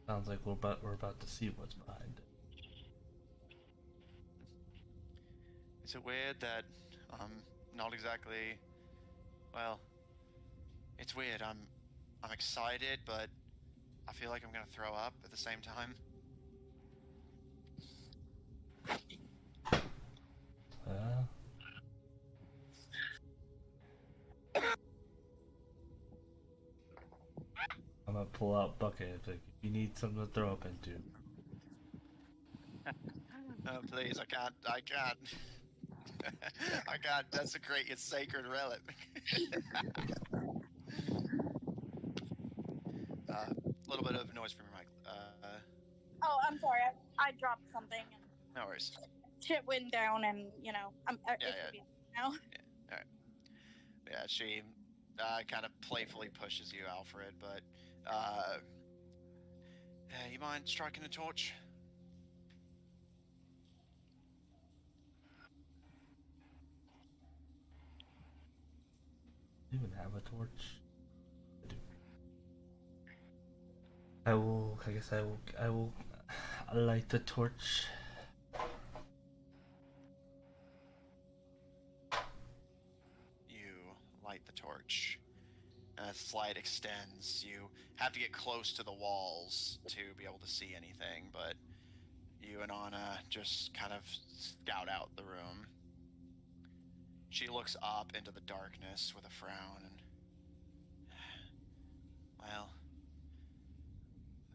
Sounds like we're about to see what's behind it. Is it weird that not exactly, well, it's weird. I'm excited, but I feel like I'm gonna throw up at the same time. I'm gonna pull out bucket if you need something to throw up into. Oh, please, I can't. I can't desecrate your sacred relic. A little bit of noise from your mic. Oh, I'm sorry. I dropped something and No worries. shit went down, and I'm Yeah. now. Yeah, she kind of playfully pushes you, Alfred, but you mind striking a torch? Do you even have a torch? I do. I will light the torch. You light the torch. As the light extends, you have to get close to the walls to be able to see anything, but you and Anna just kind of scout out the room. She looks up into the darkness with a frown and... Well,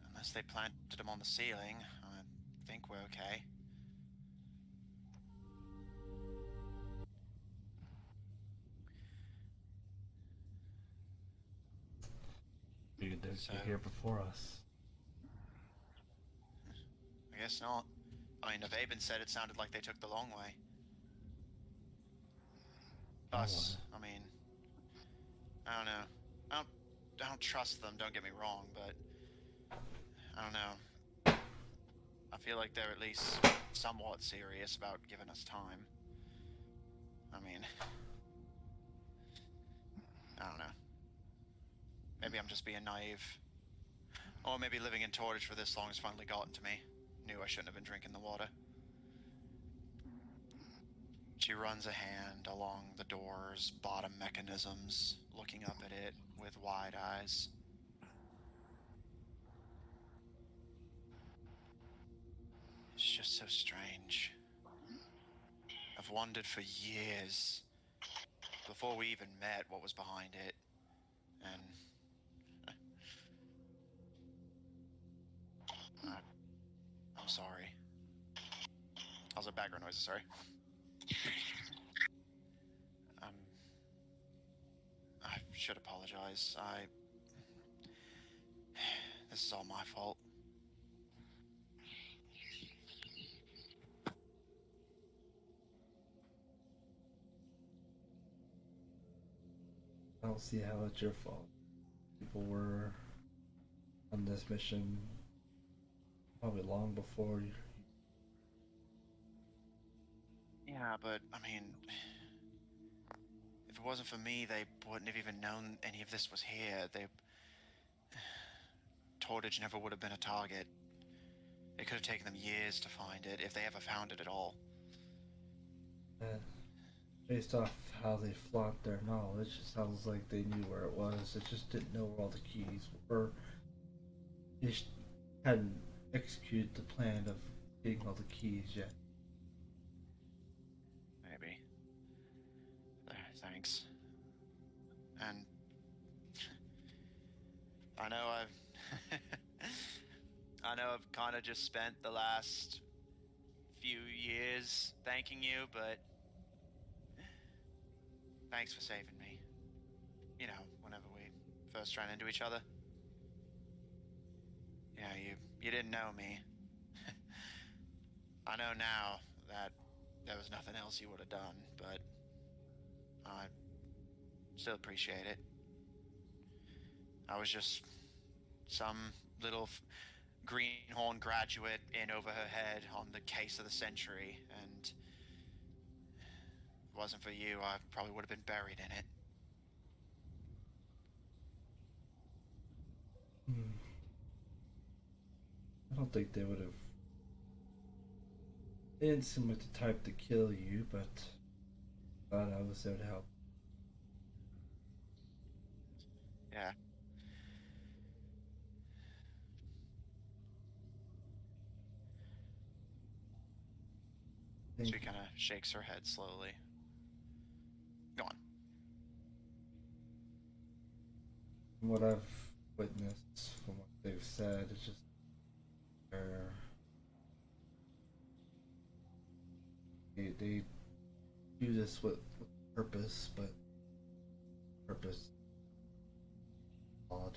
unless they planted them on the ceiling, I think we're okay. They're here before us. I guess not. I mean, if Aben said it sounded like they took the long way. Us, I mean, I don't know. I don't trust them, don't get me wrong, but I don't know. I feel like they're at least somewhat serious about giving us time. I mean, I don't know. Maybe I'm just being naive. Or maybe living in Torridge for this long has finally gotten to me. Knew I shouldn't have been drinking the water. She runs a hand along the door's bottom mechanisms, looking up at it with wide eyes. It's just so strange. I've wondered for years, before we even met, what was behind it. And I'm sorry. How's the background noises? Sorry. should apologize. This is all my fault. I don't see how it's your fault. People were on this mission probably long before you. Yeah, but I mean, if it wasn't for me, they wouldn't have even known any of this was here. Tortage never would have been a target. It could have taken them years to find it, if they ever found it at all. Based off how they flaunt their knowledge, it sounds like they knew where it was. They just didn't know where all the keys were. They just hadn't executed the plan of getting all the keys yet. Maybe. Thanks. And I know I've kind of just spent the last few years thanking you, but thanks for saving me. You know, whenever we first ran into each other. You know, you didn't know me. I know now that there was nothing else you would have done, but I still appreciate it. I was just some little greenhorn graduate in over her head on the case of the century, and if it wasn't for you, I probably would have been buried in it. I don't think they would have. They didn't seem like the type to kill you, but glad I was there to help. Yeah. She kind of shakes her head slowly. Go on. From what I've witnessed, from what they've said, it's just they do this with purpose, but purpose odd.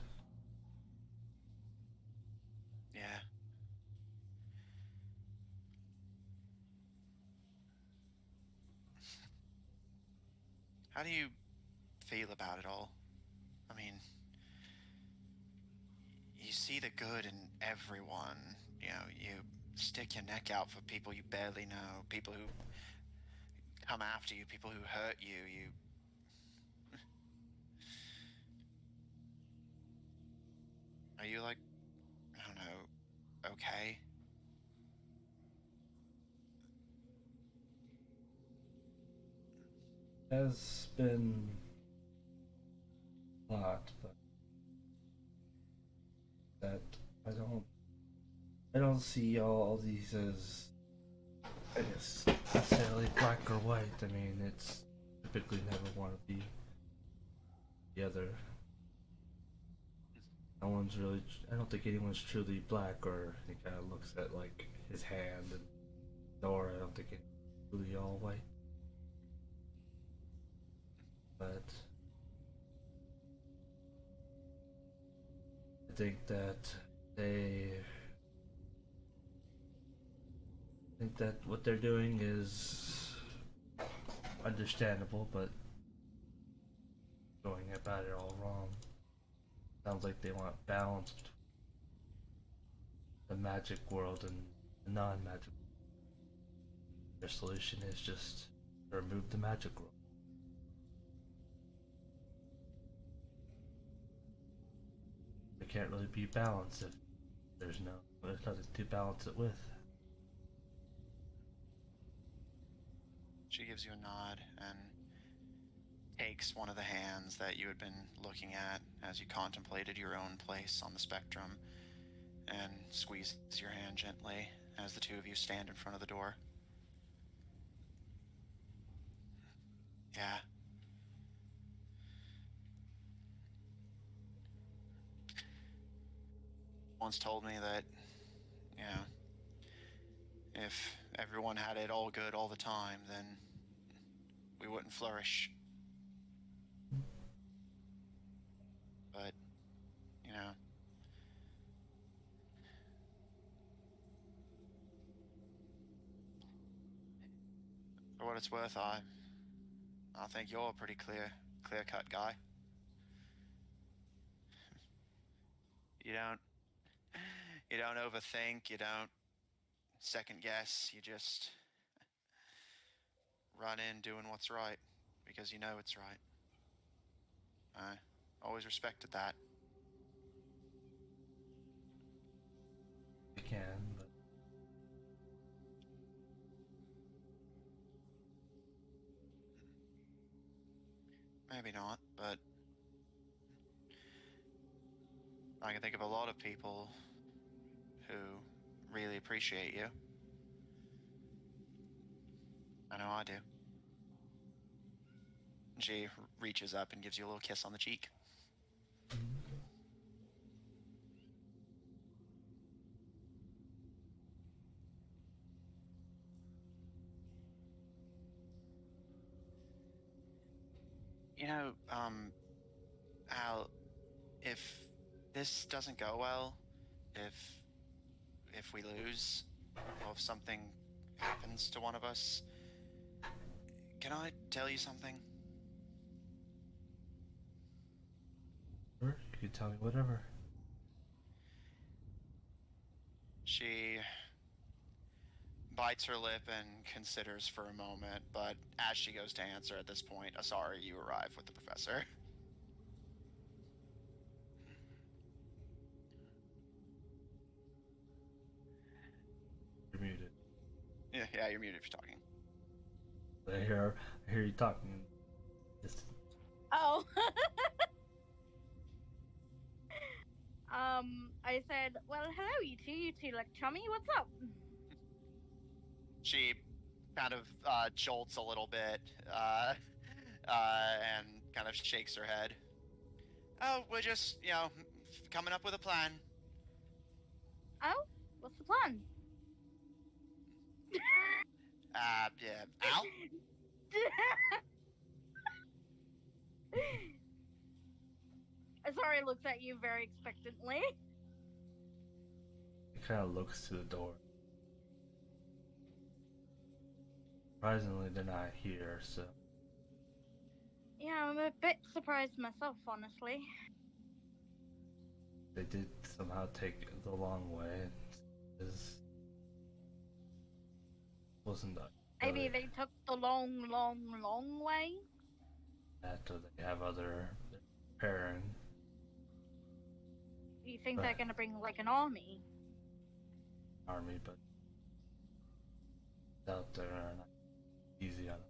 Yeah. How do you feel about it all? I mean, you see the good in everyone. You know, you stick your neck out for people you barely know, people who come after you, people who hurt you. Are you like, I don't know, okay? Has been a lot, but that I don't see all these as, I guess, necessarily black or white. I mean, it's typically never want to be the other. No one's really. I don't think anyone's truly black, or he kind of looks at like his hand and door. I don't think it's truly all white. But I think that what they're doing is understandable, but going about it all wrong. Sounds like they want balance between the magic world and the non-magic. Their solution is just to remove the magic world. It can't really be balanced if there's nothing to balance it with. She gives you a nod and takes one of the hands that you had been looking at as you contemplated your own place on the spectrum and squeezes your hand gently as the two of you stand in front of the door. Yeah. Once told me that, you know, if everyone had it all good all the time, then we wouldn't flourish. For what it's worth, I think you're a pretty clear-cut guy. You don't overthink, you don't second guess, you just run in doing what's right because you know it's right. I always respected that. I can, but Maybe not, but I can think of a lot of people who really appreciate you. I know I do. She reaches up and gives you a little kiss on the cheek. You know, Al, if this doesn't go well, if we lose, or if something happens to one of us, can I tell you something? sure, you can tell me whatever. She bites her lip and considers for a moment, but as she goes to answer at this point, Asari, you arrive with the professor. You're muted. Yeah, you're muted if you're talking. I hear you talking. Just Oh. I said, well, hello, you two look chummy. What's up? She kind of jolts a little bit and kind of shakes her head. Oh, we're just, coming up with a plan. Oh, what's the plan? Yeah, Al? Sorry, looks at you very expectantly. he kind of looks to the door. Surprisingly, they're not here, so Yeah, I'm a bit surprised myself, honestly. they did somehow take the long way. This wasn't Maybe they took the long way. that, or they have other preparing. You think Right. they're gonna bring like an army? Army, but out there are not easy on it.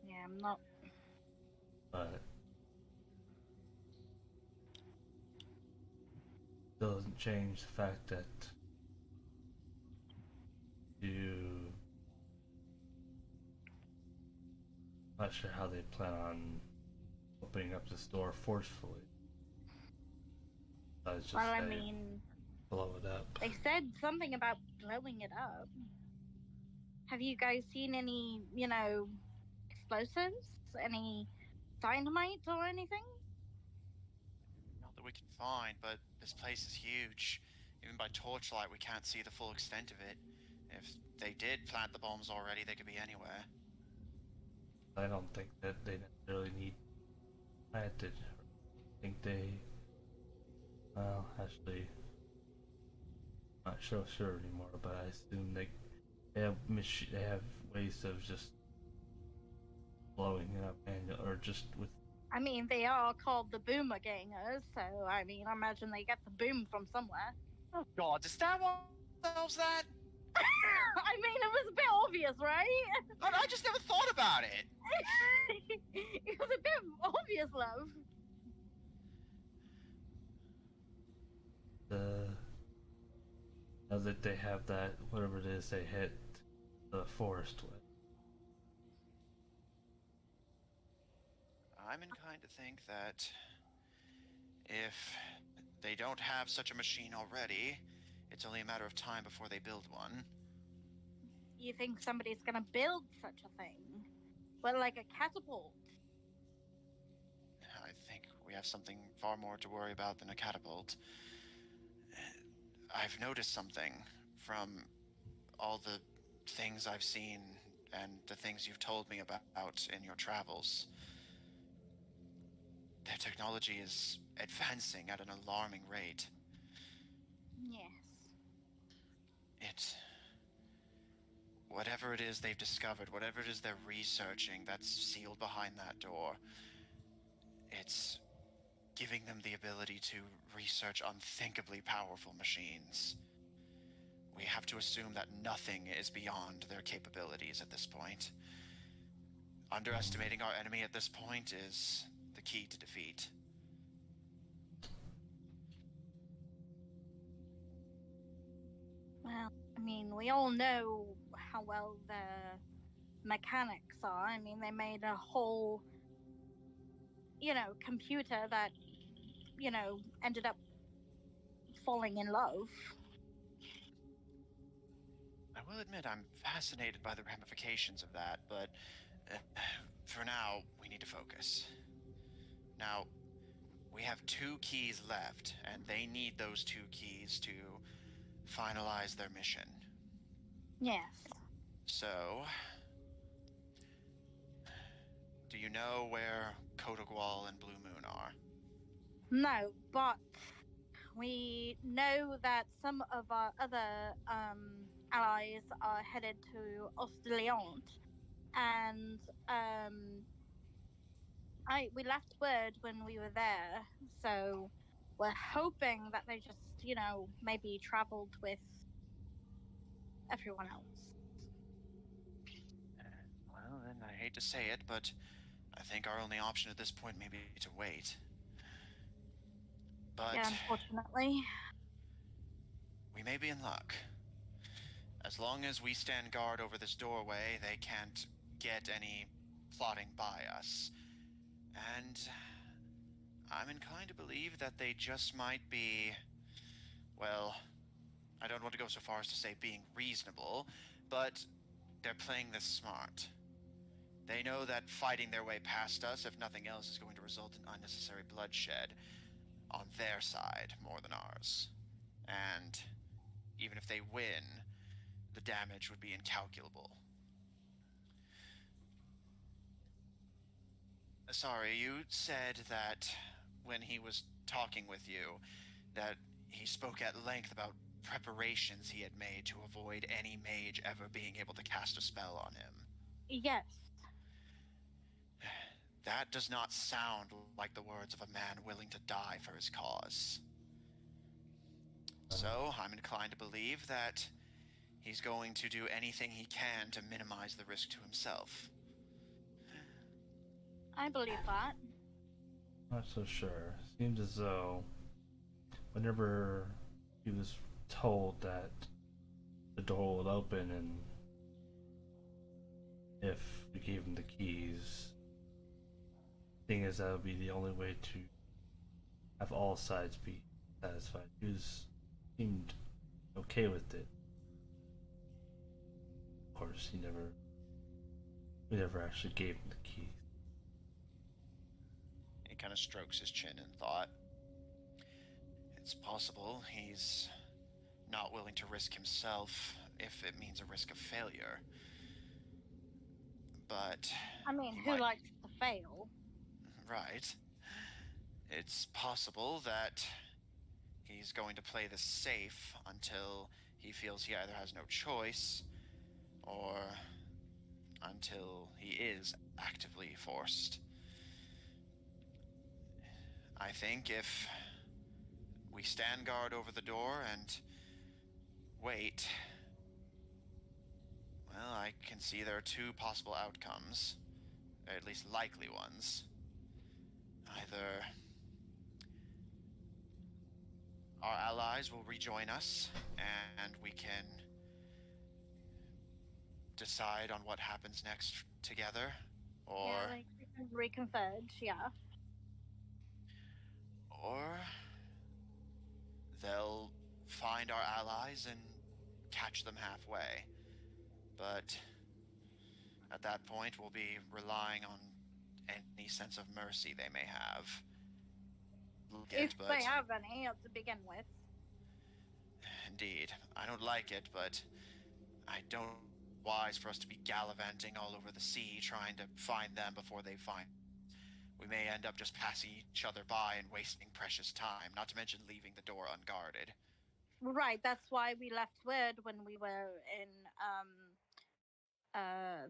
Yeah, I'm not. But still doesn't change the fact that you not sure how they plan on opening up this door forcefully. Just Well, I say, mean, blow it up. they said something about blowing it up. Have you guys seen any, explosives? Any dynamite or anything? Not that we can find, but this place is huge. Even by torchlight, we can't see the full extent of it. If they did plant the bombs already, they could be anywhere. I don't think that they necessarily need planted. I think they, well, actually, I'm not sure anymore. But I assume they have they have ways of just blowing it up manual or just with. I mean, they are called the Boomer Gangers, so I mean, I imagine they get the boom from somewhere. Oh God, does that one themselves that? I mean, it was a bit obvious, right? I just never thought about it. It was a bit obvious, love. Now that they have that, whatever it is, they hit the forest with. I'm inclined to think that if they don't have such a machine already, it's only a matter of time before they build one. You think somebody's gonna build such a thing? Well, like a catapult. I think we have something far more to worry about than a catapult. I've noticed something from all the things I've seen and the things you've told me about in your travels, their technology is advancing at an alarming rate. Yes. Whatever it is they've discovered, whatever it is they're researching that's sealed behind that door, it's giving them the ability to research unthinkably powerful machines. We have to assume that nothing is beyond their capabilities at this point. Underestimating our enemy at this point is the key to defeat. Well, I mean, we all know how well the mechanics are. I mean, they made a whole, computer that, ended up falling in love. I will admit I'm fascinated by the ramifications of that, but for now, we need to focus. Now, we have 2 keys left, and they need those 2 keys to finalize their mission. Yes. So, do you know where Kotogwal and Blue Moon are? No, but we know that some of our other allies are headed to Ostiliant, and we left word when we were there, so we're hoping that they just, maybe traveled with everyone else. Well, then I hate to say it, but I think our only option at this point may be to wait. But Yeah, unfortunately. we may be in luck. As long as we stand guard over this doorway, they can't get any plotting by us. And I'm inclined to believe that they just might be, well, I don't want to go so far as to say being reasonable, but they're playing this smart. They know that fighting their way past us, if nothing else, is going to result in unnecessary bloodshed on their side more than ours. And even if they win, the damage would be incalculable. Sorry, you said that when he was talking with you, that he spoke at length about preparations he had made to avoid any mage ever being able to cast a spell on him. Yes. That does not sound like the words of a man willing to die for his cause. So, I'm inclined to believe that he's going to do anything he can to minimize the risk to himself. I believe that. Not so sure. Seems as though whenever he was told that the door would open and if we gave him the keys, thing is that would be the only way to have all sides be satisfied. He seemed okay with it. Of course, we never actually gave him the keys. He kind of strokes his chin in thought. It's possible he's not willing to risk himself if it means a risk of failure. But I mean, who likes to fail? Right. It's possible that he's going to play this safe until he feels he either has no choice or until he is actively forced. I think if we stand guard over the door and wait, well, I can see there are 2 possible outcomes, or at least likely ones. Either our allies will rejoin us, and we can decide on what happens next together, or... Yeah, like, reconverge, yeah. Or they'll find our allies and catch them halfway. But at that point, we'll be relying on any sense of mercy they may have. If they have any to begin with. Indeed. I don't like it, but I don't wise for us to be gallivanting all over the sea trying to find them before they find. We may end up just passing each other by and wasting precious time, not to mention leaving the door unguarded. Right, that's why we left word when we were in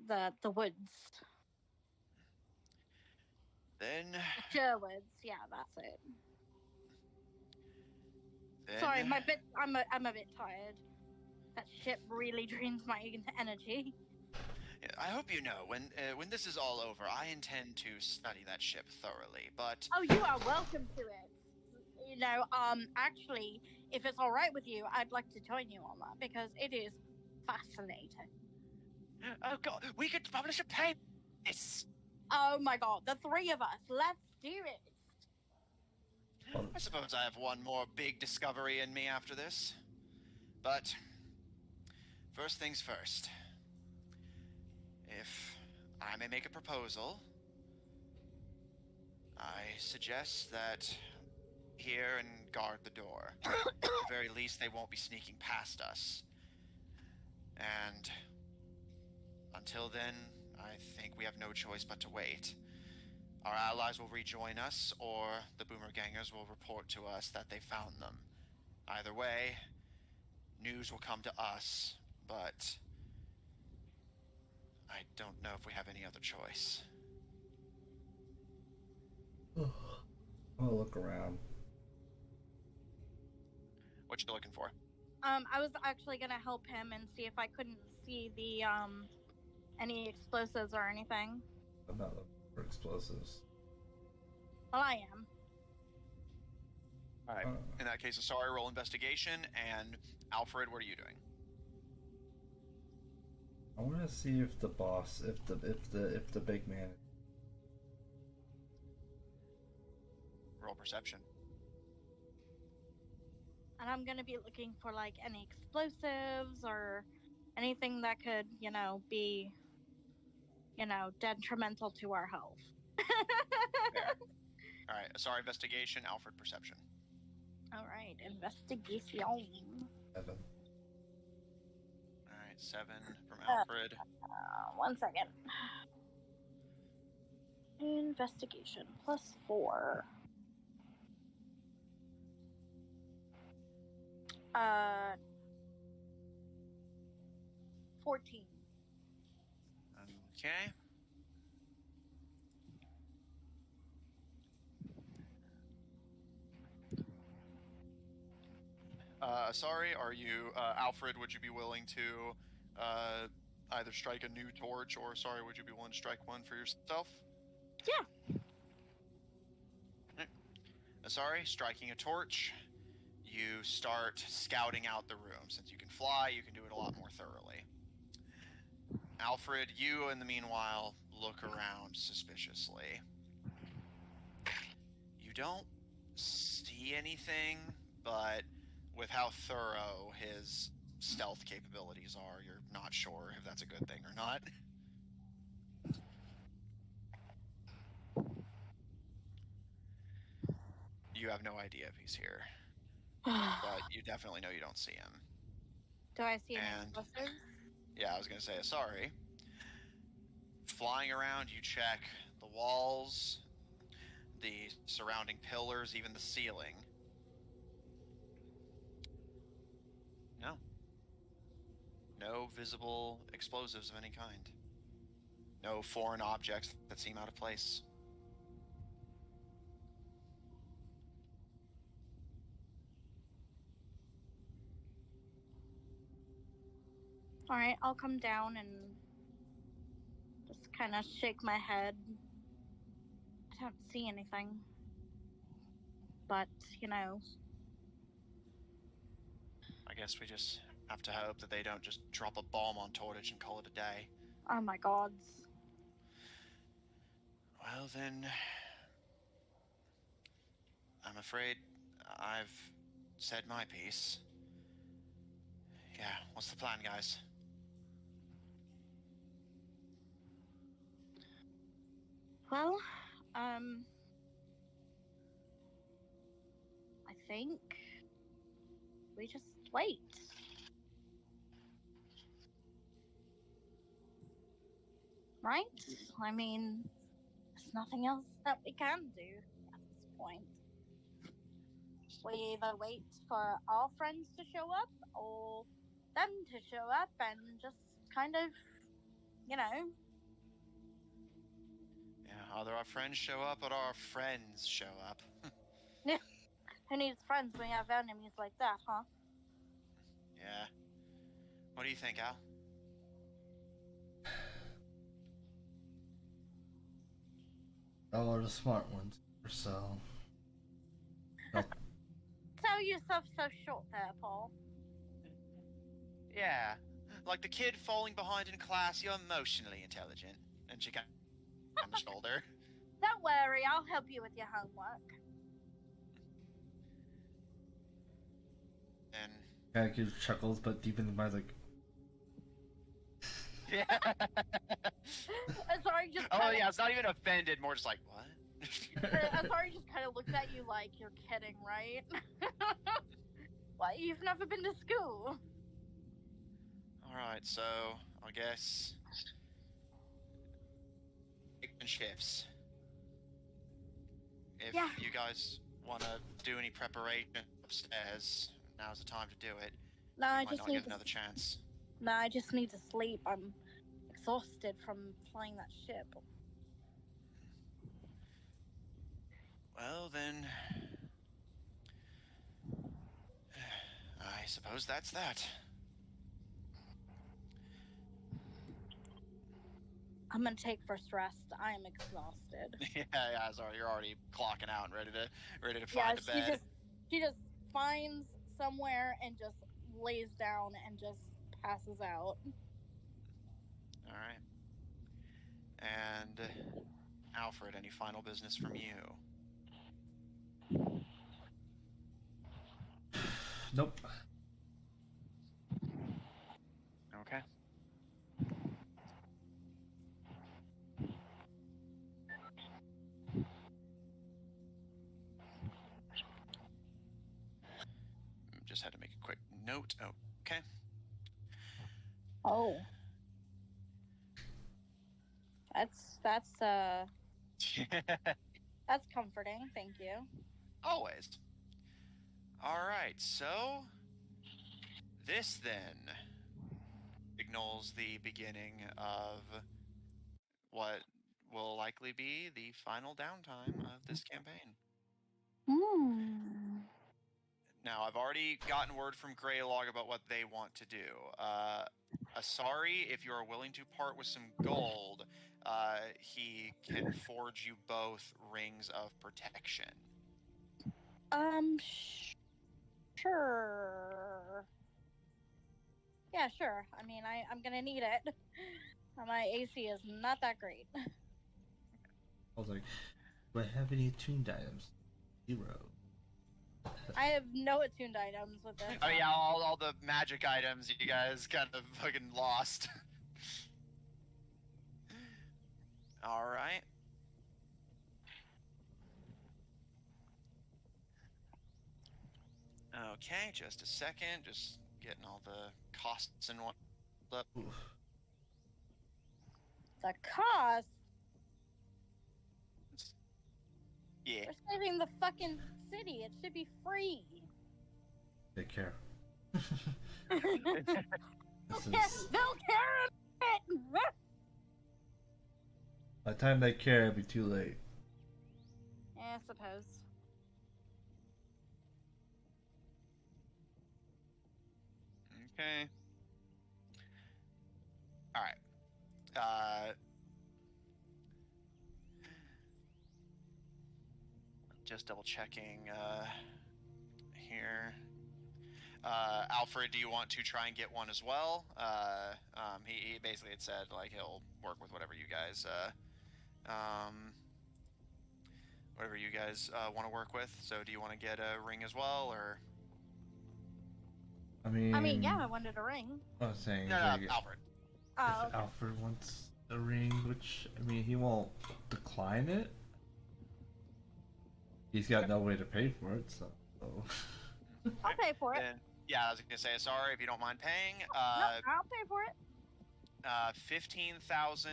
the woods. Then, The Sherwoods, yeah, that's it. then Sorry, I'm a bit tired. That ship really drains my energy. I hope you know, when this is all over, I intend to study that ship thoroughly, but... Oh, you are welcome to it. You know, actually, if it's all right with you, I'd like to join you on that, because it is fascinating. Oh god, we could publish a paper! Oh my god, the three of us, let's do it! I suppose I have one more big discovery in me after this. But, first things first. If I may make a proposal, I suggest that here and guard the door. At the very least, they won't be sneaking past us. And until then, I think we have no choice but to wait. Our allies will rejoin us, or the Boomer Gangers will report to us that they found them. Either way, news will come to us, but I don't know if we have any other choice. I'll look around. What you looking for? I was actually gonna help him and see if I couldn't see the any explosives or anything. I'm not looking for explosives. Well, I am. Alright, in that case, sorry, roll investigation, and Alfred, what are you doing? I want to see if the boss, if the big man. Roll perception. And I'm gonna be looking for like any explosives or anything that could, you know, be, you know, detrimental to our health. Alright, sorry, investigation, Alfred, perception. Alright, investigation. 7. Alright, 7 from Alfred. 1 second. Investigation plus 4. 14. Okay. Sorry, are you, Alfred, would you be willing to, either strike a new torch, or, sorry, would you be willing to strike one for yourself? Yeah. Sorry, striking a torch, you start scouting out the room. Since you can fly, you can do it a lot more thoroughly. Alfred, you, in the meanwhile, look around suspiciously. You don't see anything, but with how thorough his stealth capabilities are, you're not sure if that's a good thing or not. You have no idea if he's here, but you definitely know you don't see him. Do I see any And- explosives? Yeah, I was gonna say, sorry. Flying around, you check the walls, the surrounding pillars, even the ceiling. No. No visible explosives of any kind. No foreign objects that seem out of place. Alright, I'll come down and just kind of shake my head. I don't see anything. But, you know. I guess we just have to hope that they don't just drop a bomb on Tortage and call it a day. Oh my gods. Well then, I'm afraid I've said my piece. Yeah, what's the plan, guys? Well, I think we just wait. Right? I mean, there's nothing else that we can do at this point. We either wait for our friends to show up or them to show up and just kind of, you know. Yeah, either our friends show up or our friends show up. Who needs friends when you have enemies like that, huh? Yeah. What do you think, Al? All are the smart ones, so. Help. Sell yourself so short there, Paul. Yeah. Like the kid falling behind in class, you're emotionally intelligent. And she kind of on the shoulder. Don't worry, I'll help you with your homework. And Kind of gives chuckles, but deep in the mind, like. yeah. Sorry, just. Oh yeah, it's not even offended. More just like what? Sorry, just kind of looks at you like you're kidding, right? What? You've never been to school? All right, so I guess taking shifts. If Yeah. you guys want to do any preparation upstairs, now's the time to do it. No, You I might just not need get to. another chance. No, I just need to sleep. I'm exhausted from flying that ship. Well then, I suppose that's that. I'm gonna take first rest. I am exhausted. Yeah, sorry, you're already clocking out and ready to Yeah, find a bed. she just finds somewhere and just lays down and just passes out. All right. And Alfred, any final business from you? Nope. Okay. Just had to make a quick note. Okay. Oh. That's comforting. Thank you. Always. All right, so this then signals the beginning of what will likely be the final downtime of this campaign. Now, I've already gotten word from Greylog about what they want to do. Asari, if you are willing to part with some gold, he can forge you both rings of protection. Sure. Yeah, sure. I mean, I'm gonna need it. My AC is not that great. I was like, do I have any attuned items? 0. I have no attuned items with this. Oh yeah, all the magic items you guys kind of fucking lost. All right. Okay, just a second. Just getting all the costs and what up. The cost? Yeah. We're saving the fucking city. It should be free. Take care. They'll care a bit. By the time they care, it'll be too late. Yeah, I suppose. Okay. All right. Just double checking here. Alfred, do you want to try and get one as well? He basically had said like he'll work with whatever you guys want to work with. So do you want to get a ring as well, or? I mean, yeah, I wanted a ring. I was saying, No, like, Alfred. Oh, if okay. Alfred wants a ring, which, I mean, he won't decline it. He's got no way to pay for it, so. I'll pay for it. Then, yeah, I was gonna say sorry if you don't mind paying. No, I'll pay for it. 15,000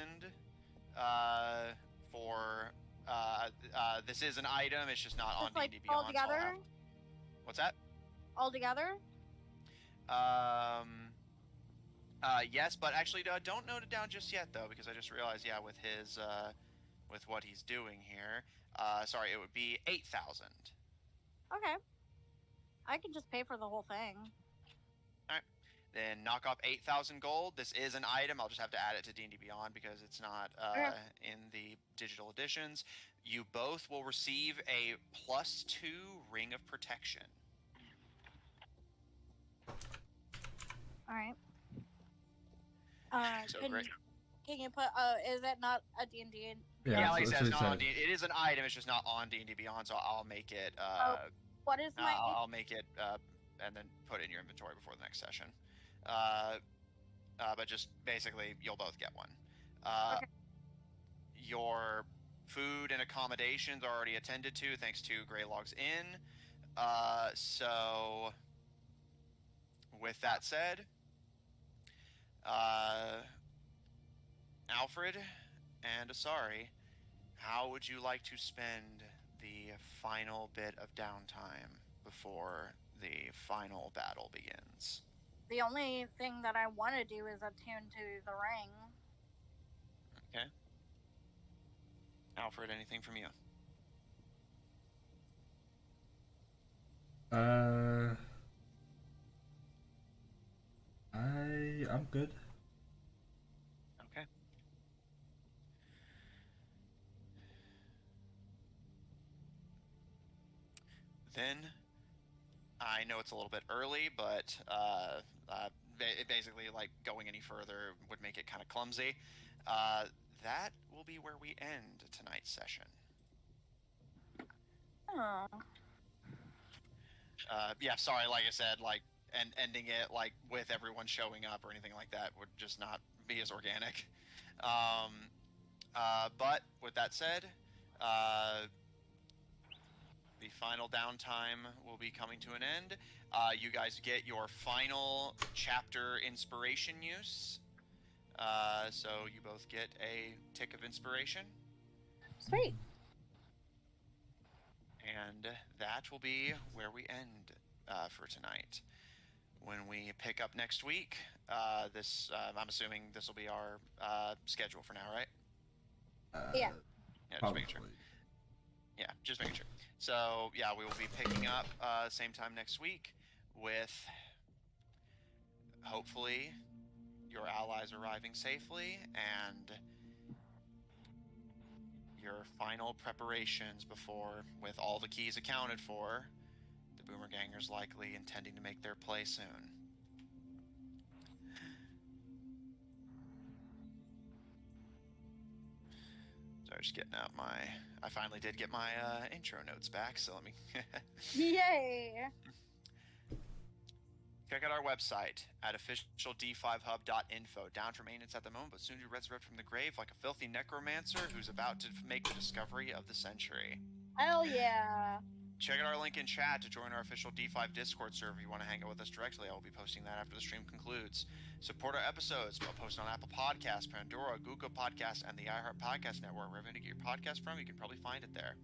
for this is an item. It's just not on Just like D&D all Beyond. So I'll together? have... What's that? All together? Yes, but actually don't note it down just yet though, because I just realized, yeah, with his with what he's doing here, sorry, it would be 8,000. Okay. I can just pay for the whole thing. All right. Then knock off 8,000 gold. This is an item. I'll just have to add it to D&D Beyond because it's not in the digital editions. You both will receive a +2 ring of protection. All right. So can great. you put? Is it not a D&D? Yeah, like I said, that's it's what not on he D. It is an item. It's just not on D&D Beyond. So I'll make it. What is my? I'll make it and then put it in your inventory before the next session. But just basically, you'll both get one. Okay. Your food and accommodations are already attended to thanks to Greylog's Inn. So, with that said, Alfred and Asari, how would you like to spend the final bit of downtime before the final battle begins? The only thing that I want to do is attune to the ring. Okay. Alfred, anything from you? I'm good. Okay. Then, I know it's a little bit early, but basically, like, going any further would make it kind of clumsy. That will be where we end tonight's session. Oh. Yeah, sorry, like I said, like, and ending it, like, with everyone showing up or anything like that would just not be as organic. But, with that said, the final downtime will be coming to an end. You guys get your final chapter inspiration use. So you both get a tick of inspiration. Sweet. And that will be where we end for tonight. When we pick up next week, I'm assuming this will be our schedule for now, right? Yeah. Yeah, just making sure. Yeah, just making sure. So, yeah, we will be picking up same time next week with hopefully your allies arriving safely and your final preparations before, with all the keys accounted for, the Boomer Gangers likely intending to make their play soon. So just getting out my... I finally did get my intro notes back, so let me... Yay! Check out our website at officiald5hub.info. Down for maintenance at the moment, but soon to resurrect from the grave like a filthy necromancer who's about to make the discovery of the century. Hell yeah! Check out our link in chat to join our official D5 Discord server if you want to hang out with us directly. I will be posting that after the stream concludes. Support our episodes by posting on Apple Podcasts, Pandora, Google Podcasts, and the iHeart Podcast Network. Wherever you get your podcast from, you can probably find it there.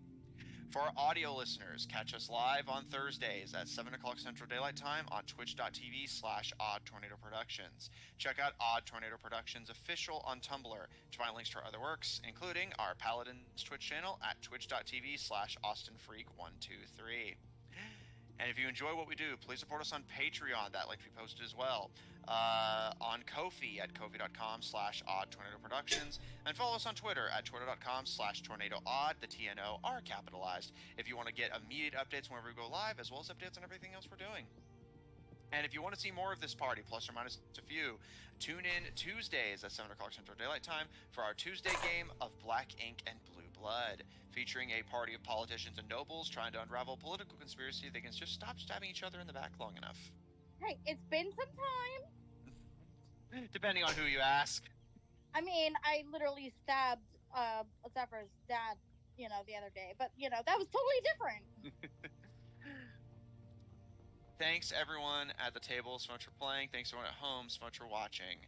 For our audio listeners, catch us live on Thursdays at 7 o'clock Central Daylight Time on twitch.tv/Odd Tornado Productions. Check out Odd Tornado Productions official on Tumblr to find links to our other works, including our Paladins Twitch channel at twitch.tv/AustinFreak123. And if you enjoy what we do, please support us on Patreon. That link will be posted as well. On Ko-fi at kofi.com/oddtornadoproductions, and follow us on Twitter at twitter.com/tornadoodd. The TNO are capitalized if you want to get immediate updates whenever we go live, as well as updates on everything else we're doing. And if you want to see more of this party, plus or minus a few, tune in Tuesdays at 7 o'clock Central Daylight Time for our Tuesday game of Black Ink and Blue Blood, featuring a party of politicians and nobles trying to unravel a political conspiracy that can just stop stabbing each other in the back long enough. Hey, it's been some time. Depending on who you ask. I mean, I literally stabbed Zephyr's dad, the other day. But, that was totally different. Thanks, everyone at the table, so much for playing. Thanks, everyone at home, so much for watching.